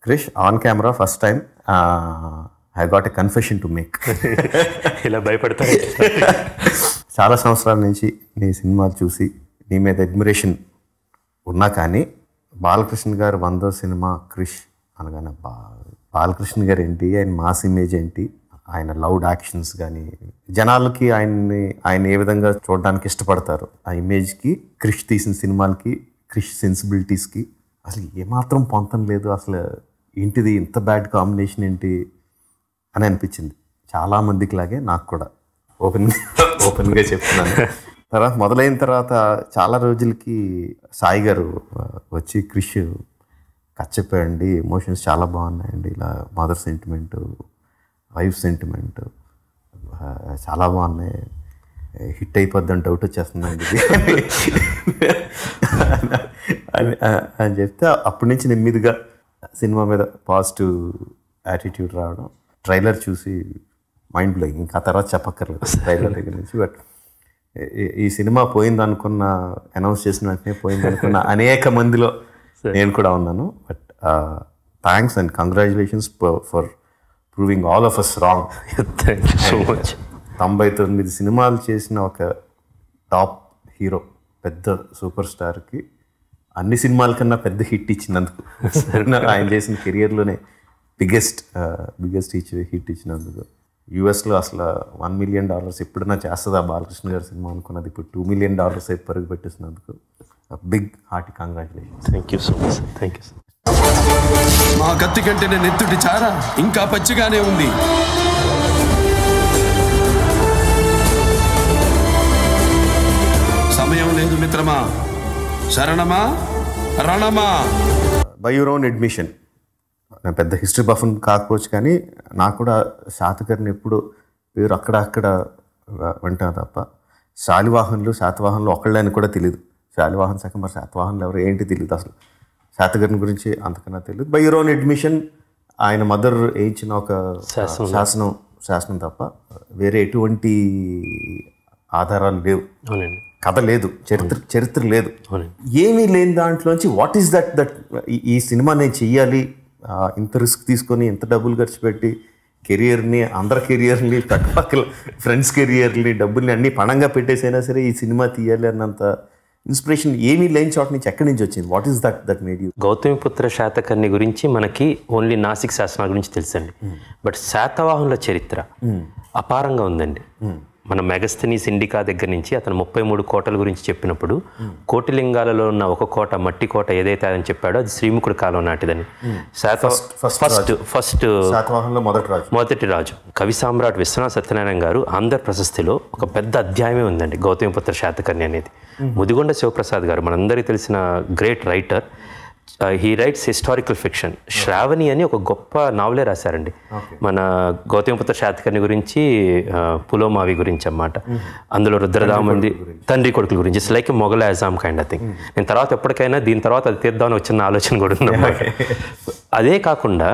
Krish on camera first time I got a confession to make. ఇలా భయపడతారు. చాలా సంవత్సరాల నుంచి నీ సినిమాలు చూసి నీ మీద అడ్మిరేషన్ ఉన్నా కానీ బాలకృష్ణ గారు 100వ సినిమా క్రిష్ అనగానే బాలకృష్ణ గారు ఏంటి, ఆయన మాస్ ఇమేజ్ ఏంటి, ఆయన లౌడ్ యాక్షన్స్ కానీ జనాలకి ఆయన ఏ విధంగా చూడడానికి ఇష్టపడతారు, ఆ ఇమేజ్కి క్రిష్ తీసిన సినిమాలకి క్రిష్ సెన్సిబిలిటీస్కి అసలు ఏమాత్రం పొంతం లేదు. అసలు ఏంటిది ఇంత బ్యాడ్ కాంబినేషన్ ఏంటి అని అనిపించింది చాలామందికి లాగే నాకు కూడా. ఓపెన్గా చెప్తున్నాను. తర్వాత మొదలైన తర్వాత చాలా రోజులకి సాయి గారు వచ్చి క్రిష్ చెప్పండి, ఎమోషన్స్ చాలా బాగున్నాయండి, ఇలా మదర్ సెంటిమెంట్, వైఫ్ సెంటిమెంట్ చాలా బాగున్నాయి, హిట్ అయిపోద్దని డౌట్ వచ్చేస్తుందండి అని చెప్తే అప్పటి నుంచి నెమ్మదిగా సినిమా మీద పాజిటివ్ యాటిట్యూడ్ రావడం. ట్రైలర్ చూసి మైండ్ బ్లోయింగ్, ఇంకా తర్వాత చెప్పక్కర్లేదు ట్రైలర్ దగ్గర నుంచి. బట్ ఈ సినిమా పోయింది అనుకున్న, అనౌన్స్ చేసిన వెంటనే పోయింది అనుకున్న అనేక మందిలో నేను కూడా ఉన్నాను. But thanks and congratulations for proving all of us wrong. 99 సినిమాలు చేసిన ఒక టాప్ హీరో, పెద్ద సూపర్ స్టార్కి అన్ని సినిమాల కన్నా పెద్ద హిట్ ఇచ్చినందుకు, ఆయన చేసిన కెరియర్లోనే బిగ్గెస్ట్ హిట్ ఇచ్చినందుకు. యూఎస్లో అసలు $1 million ఎప్పుడైనా చేస్తుందా బాలకృష్ణ గారి సినిమా అనుకున్నది, ఇప్పుడు $2 million అయితే పరుగు పెట్టిస్తున్నందుకు big hearty congratulations. Thank you so much. Thank you. మా కత్తి కంటే నెత్తుటి చారా ఇంకా పచ్చిగానే ఉంది. సమయం లేదు మిత్రమా, శరణమా రణమా. బై యువర్ ఓన్ అడ్మిషన్, నేను పెద్ద హిస్టరీ బఫన్ కాకపోవచ్చు కానీ నాకు కూడా శాతకర్ణి ఎప్పుడు పేరు అక్కడ వింటాను తప్ప శాతవాహనులు ఒకళ్ళని కూడా తెలియదు. శాలివాహన్ శాఖ మరి శాతవాహనులు ఎవరు ఏంటి తెలియదు, అసలు శాతకర్ణి గురించి అంతకన్నా తెలియదు. బై యువర్ ఓన్ అడ్మిషన్ ఆయన మదర్ వేయించిన ఒక శాసనం తప్ప వేరే ఎటువంటి ఆధారాలు లేవు, కథ లేదు, చరిత్ర లేదు, ఏమీ లేని దాంట్లోంచి వాట్ ఈస్ దట్ ఈ సినిమా నేను చెయ్యాలి, ఇంత రిస్క్ తీసుకొని ఇంత డబ్బులు ఖర్చు పెట్టి కెరియర్ని, అందరి కెరియర్ని, పక్కపక్కల ఫ్రెండ్స్ కెరియర్ని, డబ్బుల్ని అన్నీ పణంగా పెట్టేసైనా సరే ఈ సినిమా తీయాలి అన్నంత ఇన్స్పిరేషన్ ఏమీ లేని చోట నుంచి ఎక్కడి నుంచి వచ్చింది? What is that made you? Gautamiputra Satakarni గురించి మనకి ఓన్లీ నాసిక్ శాసనాల గురించి తెలుసండి. బట్ శాతవాహనుల చరిత్ర అపారంగా ఉందండి. మన మెగస్థనీస్ ఇండికా దగ్గర నుంచి అతను 33 కోటల గురించి చెప్పినప్పుడు కోటిలింగాలలో ఉన్న ఒక కోట, మట్టి కోట ఏదైతే అని చెప్పాడో అది శ్రీముఖుడి కాలం నాటిదని. ఫస్ట్ మొదటి రాజు కవి సామ్రాట్ విశ్వనాథ సత్యనారాయణ గారు ఆంధ్ర ప్రశస్తిలో ఒక పెద్ద అధ్యాయమే ఉందండి గౌతమిపుత్ర శాతకర్ణి అనేది. ముదిగొండ శివప్రసాద్ గారు మనందరికీ తెలిసిన great writer, he writes historical fiction. Shravani అని ఒక గొప్ప నావలే రాశారండి మన గౌతమిపుత్ర శాతకర్ణి గురించి, పులోమావి గురించి అన్నమాట. అందులో రుద్రదామంది తండ్రి కొడుకుల గురించి, it's like Mughal Azam kind of thing. నేను తర్వాత ఎప్పటికైనా దీని తర్వాత అది తీద్దామని వచ్చిన ఆలోచన కూడా ఉందన్నమాట. అదే కాకుండా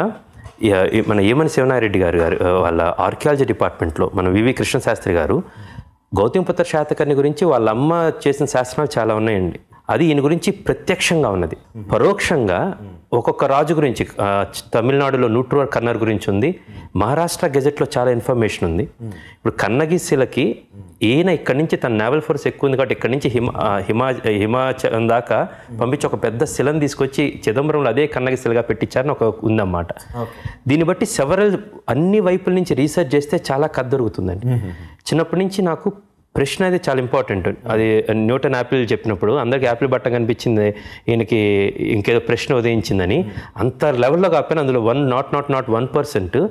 మన ఏమని శివనారెడ్డి గారు వాళ్ళ ఆర్కియాలజీ డిపార్ట్మెంట్లో మన వివి కృష్ణశాస్త్రి గారు గౌతమిపుత్ర శాతకర్ణి గురించి వాళ్ళ అమ్మ చేసిన శాస్త్రాలు చాలా ఉన్నాయండి. అది ఈయన గురించి ప్రత్యక్షంగా ఉన్నది. పరోక్షంగా ఒక్కొక్క రాజు గురించి, తమిళనాడులో నూట్రువర్ కన్నర్ గురించి ఉంది, మహారాష్ట్ర గెజెట్లో చాలా ఇన్ఫర్మేషన్ ఉంది. ఇప్పుడు కన్నగి శిలకి ఈయన ఇక్కడి నుంచి తన నేవల్ ఫోర్స్ ఎక్కువ ఉంది కాబట్టి ఇక్కడి నుంచి హిమాచలం దాకా పంపించి ఒక పెద్ద శిలను తీసుకొచ్చి చిదంబరంలో అదే కన్నగి శిలగా పెట్టించారని ఒక ఉందన్నమాట. దీన్ని బట్టి అన్ని వైపుల నుంచి రీసెర్చ్ చేస్తే చాలా కథ దొరుకుతుందండి. చిన్నప్పటి నుంచి నాకు ప్రశ్న అది చాలా ఇంపార్టెంట్. అది న్యూటన్ యాపిల్ చెప్పినప్పుడు అందరికి యాపిల్ బట్ట కనిపించింది, ఈయనకి ఇంకేదో ప్రశ్న ఉదయించిందని. అంత లెవెల్లో కాకపోయినా అందులో 1%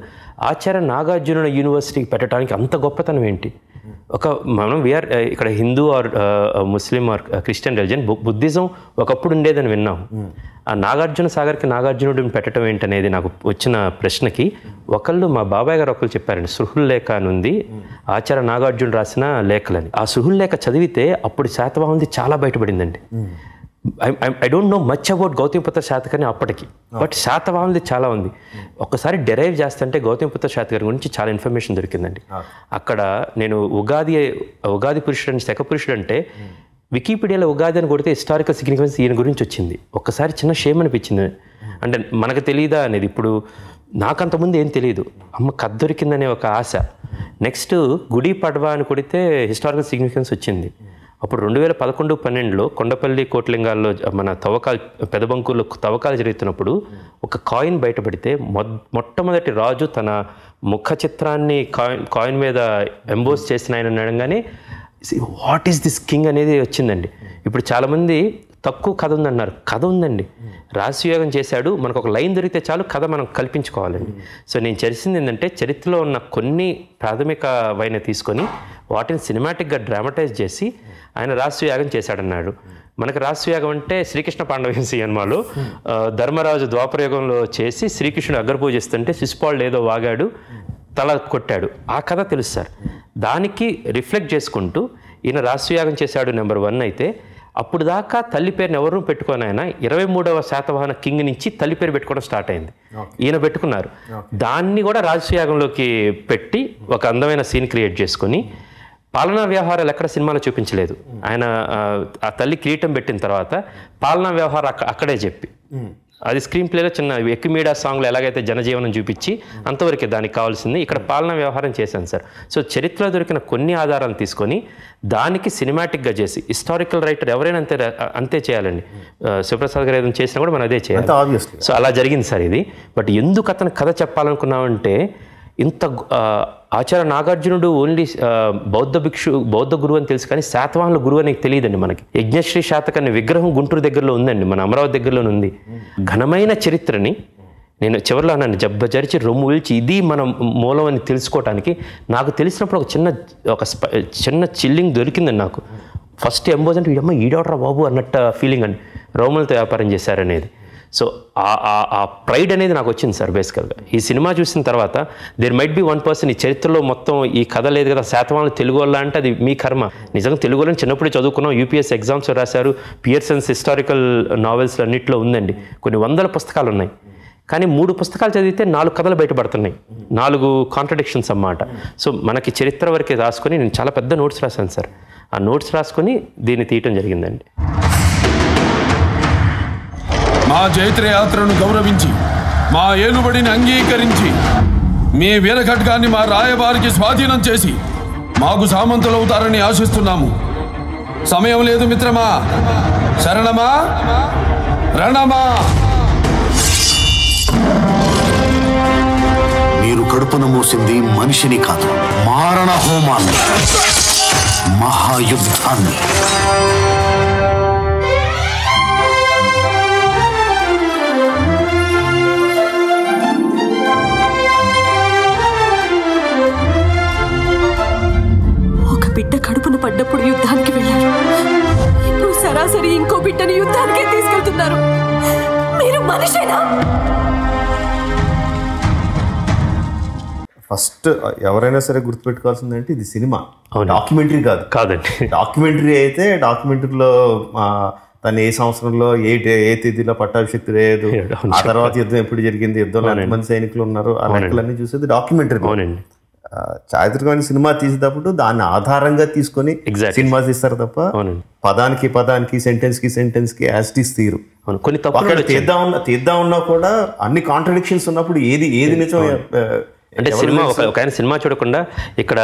ఆచార్య నాగార్జున యూనివర్సిటీకి పెట్టడానికి అంత గొప్పతనం ఏంటి? మనం వీఆర్ ఇక్కడ Hindu or Muslim or Christian religion, Buddhism ఒకప్పుడు ఉండేదని విన్నాం. ఆ నాగార్జున సాగర్కి నాగార్జునుడిని పెట్టడం ఏంటనేది నాకు వచ్చిన ప్రశ్నకి మా బాబాయ్ గారు ఒకరు చెప్పారండి, సృహుల్ లేఖ అని ఉంది, ఆచార్య నాగార్జున రాసిన లేఖలని. ఆ సృహుల్ లేఖ చదివితే అప్పుడు శాతవాహనుది చాలా బయటపడిందండి. I don't know much about Gautamiputra Satakarni అప్పటికి, బట్ శాతవాహనుది చాలా ఉంది. ఒక్కసారి డెరైవ్ చేస్తుంటే గౌతమిపుత్ర శాతకర్ణి గురించి చాలా ఇన్ఫర్మేషన్ దొరికిందండి. అక్కడ నేను ఉగాది పురుషుడు, శక పురుషుడు అంటే వికీపీడియాలో ఉగాది అని కొడితే హిస్టారికల్ సిగ్నిఫికెన్స్ ఈయన గురించి వచ్చింది. ఒక్కసారి చిన్న షేమ్ అనిపించింది, అంటే మనకు తెలియదా అనేది. ఇప్పుడు నాకంతకుముందు ఏం తెలియదు, అమ్మ కథ దొరికిందనే ఒక ఆశ. నెక్స్ట్ గుడి పడవ అని కొడితే హిస్టారికల్ సిగ్నిఫికెన్స్ వచ్చింది. అప్పుడు 2011-12లో కొండపల్లి కోట్లింగాల్లో మన తవ్వకాలు పెదబంకుల్లో తవ్వకాలు జరుగుతున్నప్పుడు ఒక కాయిన్ బయటపడితే మొట్టమొదటి రాజు తన ముఖ చిత్రాన్ని కాయిన్ మీద ఎంబోస్ చేసిన ఆయన అనగానే వాట్ ఈస్ దిస్ కింగ్ అనేది వచ్చిందండి. ఇప్పుడు చాలామంది తక్కువ కథ ఉందన్నారు, కథ ఉందండి. రాజసుయోగం చేశాడు, మనకు ఒక లైన్ దొరికితే చాలు కథ మనం కల్పించుకోవాలండి. సో నేను చేసింది ఏంటంటే చరిత్రలో ఉన్న కొన్ని ప్రాథమికమైన తీసుకొని వాటిని సినిమాటిక్గా డ్రామటైజ్ చేసి ఆయన రాజసుయాగం చేశాడన్నాడు. మనకు రాజసుయాగం అంటే శ్రీకృష్ణ పాండవ సినిమాలో ధర్మరాజు ద్వాపరయుగంలో చేసి శ్రీకృష్ణుడు అగ్రపూజిస్తుంటే శిశుపాలుడు ఏదో వాగాడు, తల కొట్టాడు, ఆ కథ తెలుసు సార్. దానికి రిఫ్లెక్ట్ చేసుకుంటూ ఈయన రాజసుయాగం చేశాడు నెంబర్ 1 అయితే, అప్పుడు దాకా తల్లి పేరుని ఎవరు పెట్టుకొని ఆయన 23వ శాతవాహన కింగ్ నుంచి తల్లి పేరు పెట్టుకోవడం స్టార్ట్ అయింది. ఈయన పెట్టుకున్నారు. దాన్ని కూడా రాజసుయాగంలోకి పెట్టి ఒక అందమైన సీన్ క్రియేట్ చేసుకొని పాలనా వ్యవహారాలు ఎక్కడ సినిమాలో చూపించలేదు. ఆయన ఆ తల్లి కిరీటం పెట్టిన తర్వాత పాలనా వ్యవహారం అక్కడే చెప్పి, అది స్క్రీన్ ప్లేలో చిన్న ఎక్కిమీడా సాంగ్లో ఎలాగైతే జనజీవనం చూపించి అంతవరకే దానికి కావాల్సింది. ఇక్కడ పాలనా వ్యవహారం చేశాను సార్. సో చరిత్రలో దొరికిన కొన్ని ఆధారాలు తీసుకొని దానికి సినిమాటిక్గా చేసి, హిస్టారికల్ రైటర్ ఎవరైనా అంతే చేయాలండి. శివప్రసాద్ గారు ఏదైనా చేసినా కూడా మనం అదే చేయాలి. సో అలా జరిగింది సార్ ఇది. బట్ ఎందుకు అతను కథ చెప్పాలనుకున్నామంటే, ఇంత ఆచార్య నాగార్జునుడు ఓన్లీ బౌద్ధ గురువు అని తెలుసు, కానీ శాతవాహనుల గురువు అని తెలియదండి మనకి. యజ్ఞశ్రీ శాతకర్ణి విగ్రహం గుంటూరు దగ్గరలో ఉందండి, మన అమరావతి దగ్గరలోనే ఉంది. ఘనమైన చరిత్రని నేను చివరిలో నన్ను జబ్బజరిచి రొమ్ము విల్చి ఇది మన మూలం అని తెలుసుకోవటానికి నాకు తెలిసినప్పుడు ఒక చిన్న చిల్లింగ్ దొరికిందండి నాకు. ఫస్ట్ ఎంబోజ్ అంటే అమ్మ ఈడవడరా బాబు అన్నట్టు ఫీలింగ్ అండి, రోమలతో వ్యాపారం చేశారనేది. సో ఆ ప్రైడ్ అనేది నాకు వచ్చింది సార్. బేసికల్గా ఈ సినిమా చూసిన తర్వాత దేర్ మైట్ బి 1% ఈ చరిత్రలో మొత్తం ఈ కథ లేదు కదా, శాతవాహనులు తెలుగు వాళ్ళ అంటే అది మీ కర్మ. నిజంగా తెలుగు వాళ్ళని చిన్నప్పుడే చదువుకున్నాం, యూపీఎస్సీ ఎగ్జామ్స్ రాశారు, పియర్సన్స్ హిస్టారికల్ నావెల్స్ అన్నింటిలో ఉందండి. కొన్ని వందల పుస్తకాలు ఉన్నాయి, కానీ 3 పుస్తకాలు చదివితే 4 కథలు బయటపడుతున్నాయి, 4 కాంట్రడిక్షన్స్ అన్నమాట. సో మనకి చరిత్ర వరకే రాసుకొని నేను చాలా పెద్ద నోట్స్ రాశాను సార్. ఆ నోట్స్ రాసుకొని దీన్ని తీయటం జరిగిందండి. మా జైత్ర యాత్రను గౌరవించి, మా ఏలుబడిని అంగీకరించి, మీ వీరఖడ్గాన్ని మా రాయబారికి స్వాధీనం చేసి మాకు సామంతులవుతారని ఆశిస్తున్నాము. సమయం లేదు మిత్రమా, శరణమా రణమా. మీరు కడుపున మోసింది మనిషిని కాదు, మారణ హోమాన్ని, మహాయుద్ధాన్ని. బిడ్డ కడుపున పడ్డప్పుడు యుద్ధానికి వెళ్ళారు, ఇప్పుడు సరాసరి ఇంకో బిడ్డని యుద్ధానికే తీసుకెళ్తున్నారు. మీరు మనిషేనా? ఫస్ట్ ఎవరైనా సరే గుర్తుపెట్టుకోవాల్సిందంటే ఇది సినిమా, డాక్యుమెంటరీ కాదండి. డాక్యుమెంటరీ అయితే డాక్యుమెంటరీలో తను ఏ సంవత్సరంలో ఏ తేదీలో పట్టాభిషక్తి లేదు, ఆ తర్వాత యుద్ధం ఎప్పుడు జరిగింది, యుద్ధంలో ఎంతమంది సైనికులు ఉన్నారు, ఆ లెక్కలన్నీ చూసేది డాక్యుమెంటరీ. అవునండి. చారిత్రకమైన సినిమా తీసేటప్పుడు దాన్ని ఆధారంగా తీసుకొని సినిమా తీస్తారు తప్ప పదానికి సెంటెన్స్ కి యాస్టిస్ తీరు. కొన్ని తీద్దాం ఉన్నా కూడా అన్ని కాంట్రడిక్షన్స్ ఉన్నప్పుడు ఏది నిజం అంటే సినిమా ఒక ఆయన సినిమా చూడకుండా ఇక్కడ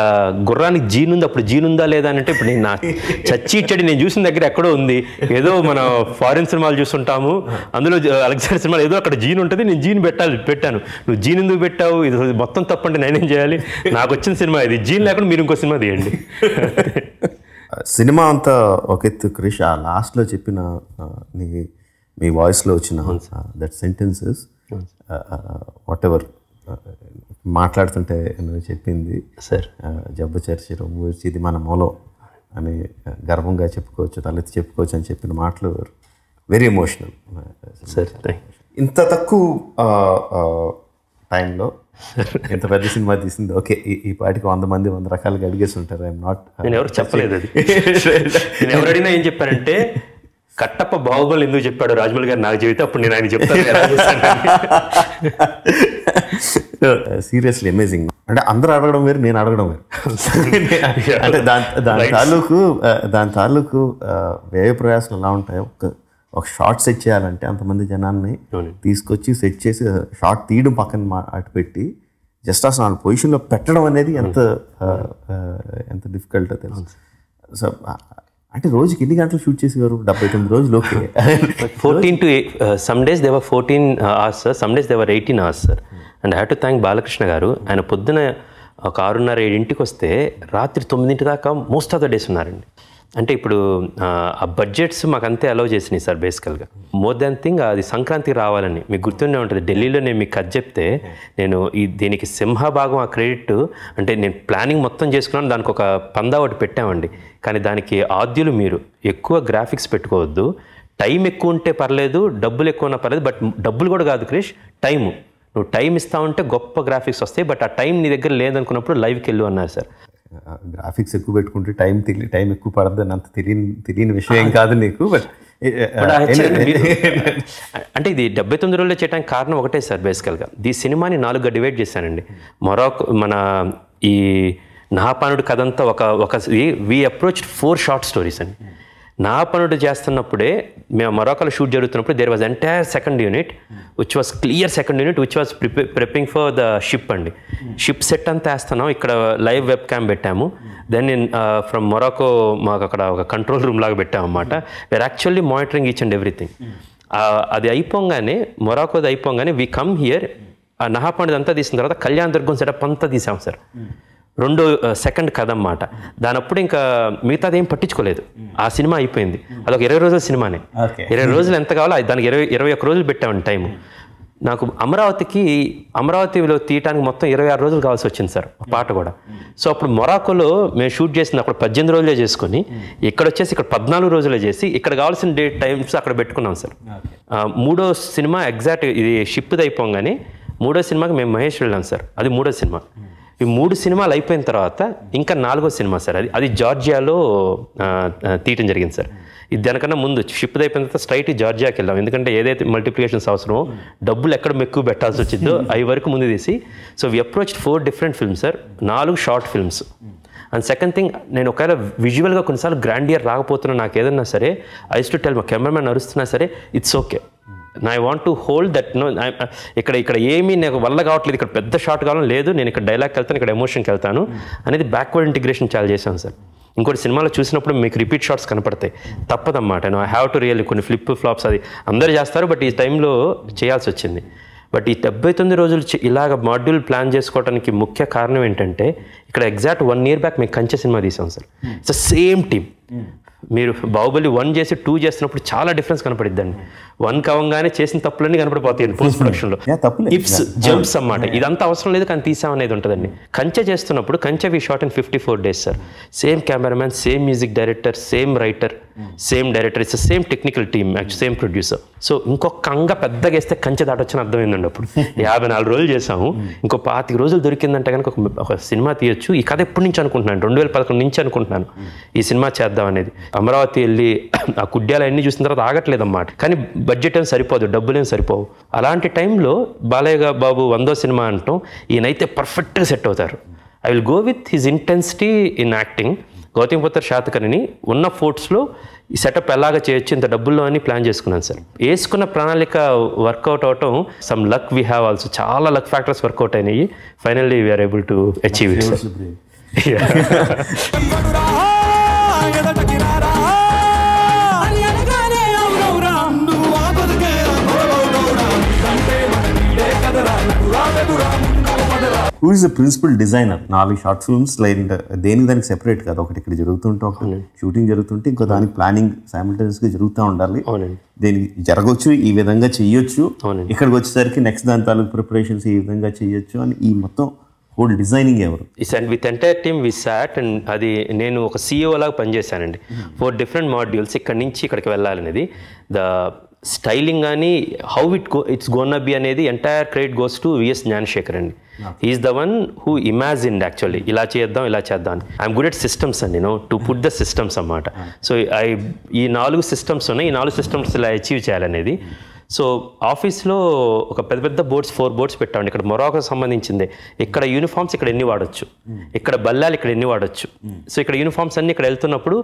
గుర్రానికి జీన్ ఉంది, అప్పుడు జీన్ ఉందా లేదా అంటే ఇప్పుడు నేను చచ్చి ఇచ్చడి నేను చూసిన దగ్గర ఎక్కడో ఉంది. ఏదో మన ఫారిన్ సినిమాలు చూస్తుంటాము, అందులో అలెగ్జాండర్ సినిమాలో ఏదో అక్కడ జీన్ ఉంటుంది, నేను జీన్ పెట్టాను, నువ్వు జీన్ ఎందుకు పెట్టావు, ఇది మొత్తం తప్పంటే నేనేం చేయాలి, నాకు వచ్చిన సినిమా ఇది, జీన్ లేకుండా మీరు ఇంకో సినిమా తీయండి. సినిమా అంతా ఒక ఎత్తు క్రిష్, ఆ లాస్ట్లో చెప్పిన మీ వాయిస్లో వచ్చిన దట్ సెంటెన్సెస్ వాట్ ఎవర్ మాట్లాడుతుంటే నువ్వు చెప్పింది సార్, జబ్బు చర్చి రొమ్ము ఇది మన మూలం అని గర్వంగా చెప్పుకోవచ్చు, తలెత్తి చెప్పుకోవచ్చు అని చెప్పిన మాటలు వెరీ ఎమోషనల్ సార్. ఇంత తక్కువ టైంలో ఎంత పెద్ద సినిమా తీసింది. ఓకే, ఈ పాటికి 100 మంది 100 రకాలుగా అడిగేసి ఉంటారు. ఐఎమ్ నాట్, నేను ఎవరు చెప్పలేదు అది. నేను ఎవరు అడిగినా ఏం చెప్పారంటే కట్టప్ప బాహుబలి ఎందుకు చెప్పాడు రాజమౌళి గారు నాకు చెబితే అప్పుడు నేను ఆయన చెప్తాను ఎలా చేశాను. Seriously amazing. అంటే అందరూ అడగడం వేరు, నేను అడగడం వేరు. అంటే దాని తాలూకు వ్యయ ప్రయాసాలు ఎలా ఉంటాయో, ఒక షార్ట్ సెట్ చేయాలంటే అంతమంది జనాన్ని తీసుకొచ్చి సెట్ చేసి షార్ట్ తీయడం పక్కన అటు పెట్టి జస్ట్ అసలు ఆ పొజిషన్లో పెట్టడం అనేది ఎంత డిఫికల్టో తెలుసు. సో అంటే రోజుకి ఎన్ని గంటలు షూట్ చేసేవారు? 79 రోజులు. Okay, 14 to 8 some days they were 14 hours sir, some days they were 18 hours sir. And I have to thank Balakrishna గారు. ఆయన పొద్దున ఒక 6:30-7 వస్తే రాత్రి 9 దాకా మోస్ట్ ఆఫ్ ద డేస్ ఉన్నారండి. అంటే ఇప్పుడు ఆ బడ్జెట్స్ మాకు అంతే అలౌ చేసినాయి సార్. బేసికల్గా మోర్ దాన్ థింగ్ అది సంక్రాంతికి రావాలని మీకు గుర్తుండే ఉంటుంది. ఢిల్లీలో నేను మీకు కథ చెప్తే నేను దీనికి సింహభాగం ఆ క్రెడిట్ అంటే నేను ప్లానింగ్ మొత్తం చేసుకున్నాను. దానికి ఒక పందా ఒకటి పెట్టామండి. కానీ దానికి ఆద్యులు మీరు. ఎక్కువ గ్రాఫిక్స్ పెట్టుకోవద్దు, టైం ఎక్కువ ఉంటే పర్లేదు, డబ్బులు ఎక్కువ ఉన్నా పర్లేదు, బట్ డబ్బులు కూడా కాదు క్రిష్, టైము. నువ్వు టైం ఇస్తా ఉంటే గొప్ప గ్రాఫిక్స్ వస్తాయి, బట్ ఆ టైం నీ దగ్గర లేదనుకున్నప్పుడు లైవ్కి వెళ్ళు అన్నారు సార్. గ్రాఫిక్స్ ఎక్కువ పెట్టుకుంటే టైం ఎక్కువ పడద్దని అంత తెలియని విషయం కాదు నీకు. బట్ అంటే ఇది 79 రోజుల్లో చేయడానికి కారణం ఒకటే సార్. బేసికల్గా ఈ సినిమాని 4గా డివైడ్ చేశానండి. మొరాకో మన ఈ నాహపానుడు కథ అంతా ఒక వి అప్రోచ్ 4 షార్ట్ స్టోరీస్ అండి. నాహపానుడు చేస్తున్నప్పుడే మేము మొరాకోలో షూట్ జరుగుతున్నప్పుడు there was entire second unit which was clear second unit which was preparing for the ship అండి. షిప్ సెట్ అంతా వేస్తున్నాం, ఇక్కడ లైవ్ వెబ్ క్యామ్ పెట్టాము. దెన్ ఫ్రమ్ మొరాకో మాకు అక్కడ ఒక కంట్రోల్ రూమ్ లాగా పెట్టాము అనమాట. We are actually monitoring each and everything. అది అయిపోగానే మొరాకోది అయిపోగానే వీ కమ్ హియర్. ఆ నాహపానుడు అంతా తీసిన తర్వాత కళ్యాణ దుర్గం సెటప్ అంతా తీసాం సార్. 2 సెకండ్ కథ అన్నమాట. దానప్పుడు ఇంకా మిగతాది ఏం పట్టించుకోలేదు. ఆ సినిమా అయిపోయింది. అదొక 20 రోజుల సినిమానే. 20 రోజులు ఎంత కావాలో దానికి 21 రోజులు పెట్టామండి టైము. నాకు అమరావతిలో తీయటానికి మొత్తం 26 రోజులు కావాల్సి వచ్చింది సార్, పాట కూడా. సో అప్పుడు మొరాకోలో మేము షూట్ చేసింది అప్పుడు 18 రోజులే చేసుకుని, ఇక్కడ వచ్చేసి ఇక్కడ 14 రోజులే చేసి ఇక్కడ కావాల్సిన టైమ్స్ అక్కడ పెట్టుకున్నాం సార్. 3వ సినిమా ఎగ్జాక్ట్ ఇది షిప్ది అయిపోగానే 3వ సినిమాకి మేము మహేష్ వెళ్ళాం సార్. అది 3వ సినిమా. ఈ 3 సినిమాలు అయిపోయిన తర్వాత ఇంకా 4వ సినిమా సార్. అది జార్జియాలో తీయటం జరిగింది సార్. ఇది దానికన్నా ముందు షిప్ అయిపోయిన తర్వాత స్ట్రైట్ జార్జియాకి వెళ్ళాం. ఎందుకంటే ఏదైతే మల్టిప్లికేషన్స్ అవసరమో, డబ్బులు ఎక్కడ ఎక్కువ పెట్టాల్సి వచ్చిందో అవి వరకు ముందు తీసి. So we approach 4 different films sir, 4 short films. And second thing, నేను ఒకవేళ విజువల్గా కొన్నిసార్లు గ్రాండియర్ రాకపోతున్నా నాకు ఏదన్నా సరే, ఐ యూస్ టు టెల్ మా కెమెరామెన్ అరుస్తున్నా సరే it's okay, I want to hold that. No ఇక్కడ ఏమీ నాకు వల్ల కావట్లేదు, ఇక్కడ పెద్ద షార్ట్ కావాలని లేదు, నేను ఇక్కడ డైలాగ్కి వెళ్తాను, ఇక్కడ ఎమోషన్కి వెళ్తాను అనేది బ్యాక్వర్డ్ ఇంటిగ్రేషన్ చాలా చేశాను సార్. ఇంకోటి సినిమాలో చూసినప్పుడు మీకు రిపీట్ షాట్స్ కనపడతాయి, తప్పదన్నమాట. ఐ హ్యావ్ టు రియల్లీ కొన్ని ఫ్లిప్ ఫ్లాప్స్ అది అందరూ చేస్తారు, బట్ ఈ టైంలో చేయాల్సి వచ్చింది. బట్ ఈ 79 రోజులు ఇలాగ మాడ్యూల్ ప్లాన్ చేసుకోవడానికి ముఖ్య కారణం ఏంటంటే, ఇక్కడ ఎగ్జాక్ట్ 1 year బ్యాక్ మేము కంచె సినిమా తీసాం సార్. It's same team. మీరు బాహుబలి 1 చేసి 2 చేస్తున్నప్పుడు చాలా డిఫరెన్స్ కనపడిద్దండి. 1 కవంగానే చేసిన తప్పులన్నీ కనపడిపోతాయండి పోస్ట్ ప్రొడక్షన్లో. ఇప్స్ జంప్స్ అన్నమాట. ఇదంతా అవసరం లేదు కానీ తీసామనేది ఉంటుందండి. కంచె చేస్తున్నప్పుడు Kanche we shot in 54 days sir. Same cameraman, same music director, same writer, same director, it's same technical team, same producer. So ఇంకొక అంగ పెద్దగా వేస్తే కంచె దాటొచ్చని అర్థమైందండి. అప్పుడు 54 రోజులు చేసాము, ఇంకో 25 రోజులు దొరికిందంటే కనుక ఒక సినిమా తీయొచ్చు. ఈ కథ ఎప్పటి నుంచి అనుకుంటున్నాను, 2011 నుంచి అనుకుంటున్నాను ఈ సినిమా చేద్దాం అనేది. అమరావతి వెళ్ళి ఆ కుడ్యాలు అన్నీ చూసిన తర్వాత ఆగట్లేదు అన్నమాట. కానీ బడ్జెట్ ఏం సరిపోదు, డబ్బులేం సరిపోవు. అలాంటి టైంలో బాలయ్య బాబు 100వ సినిమా అంటాం, ఈయనైతే పర్ఫెక్ట్గా సెట్ అవుతారు. I will go with his intensity in acting. Gautamiputra శాతకర్ణిని ఉన్న ఫోర్ట్స్లో ఈ సెటప్ ఎలాగ చేయొచ్చు, ఇంత డబ్బుల్లో అని ప్లాన్ చేసుకున్నాను సార్. వేసుకున్న ప్రణాళిక వర్కౌట్ అవటం, some luck we have also, చాలా లక్ ఫ్యాక్టర్స్ వర్కౌట్ అయినాయి. Finally we are able to achieve it sir. Who is the principal designer? 4 short films దేనికి దానికి సెపరేట్ కాదు. ఒకటి ఇక్కడ జరుగుతుంటే, ఒక షూటింగ్ జరుగుతుంటే, ఇంకో దానికి ప్లానింగ్ సైమల్టేనియస్గా జరుగుతూ ఉండాలి. దీనికి జరగవచ్చు, ఈ విధంగా చెయ్యొచ్చు, ఇక్కడికి వచ్చేసరికి నెక్స్ట్ దాని తాలూకు ప్రిపరేషన్స్ ఈ విధంగా చెయ్యొచ్చు అని ఈ మొత్తం హోల్ డిజైనింగ్ ఎవరు? With entire team we sat. And అది నేను ఒక CEO లాగా పనిచేశానండి. 4 డిఫరెంట్ మాడ్యూల్స్, ఇక్కడి నుంచి ఇక్కడికి వెళ్ళాలనేది. స్టైలింగ్ కానీ హౌ ఇట్స్ గోన్ బి అనేది entire credit goes to VS Gnanasekhar అండి. Is the one who imagined actually ఇలా చేద్దాం అని. ఐఎమ్ గుడ్ ఎట్ సిస్టమ్స్ అండి, టు పుట్ ద సిస్టమ్స్ అన్నమాట. సో ఈ 4 సిస్టమ్స్ ఉన్నాయి, ఈ 4 సిస్టమ్స్ ఇలా అచీవ్ చేయాలనేది. సో ఆఫీస్లో ఒక పెద్ద బోర్డ్స్ 4 బోర్డ్స్ పెట్టామండి. ఇక్కడ మొరాకోకు సంబంధించింది, ఇక్కడ యూనిఫామ్స్ ఇక్కడ ఎన్ని వాడచ్చు, ఇక్కడ బల్లాలు ఇక్కడ ఎన్ని వాడచ్చు. సో ఇక్కడ యూనిఫామ్స్ అన్ని ఇక్కడ వెళ్తున్నప్పుడు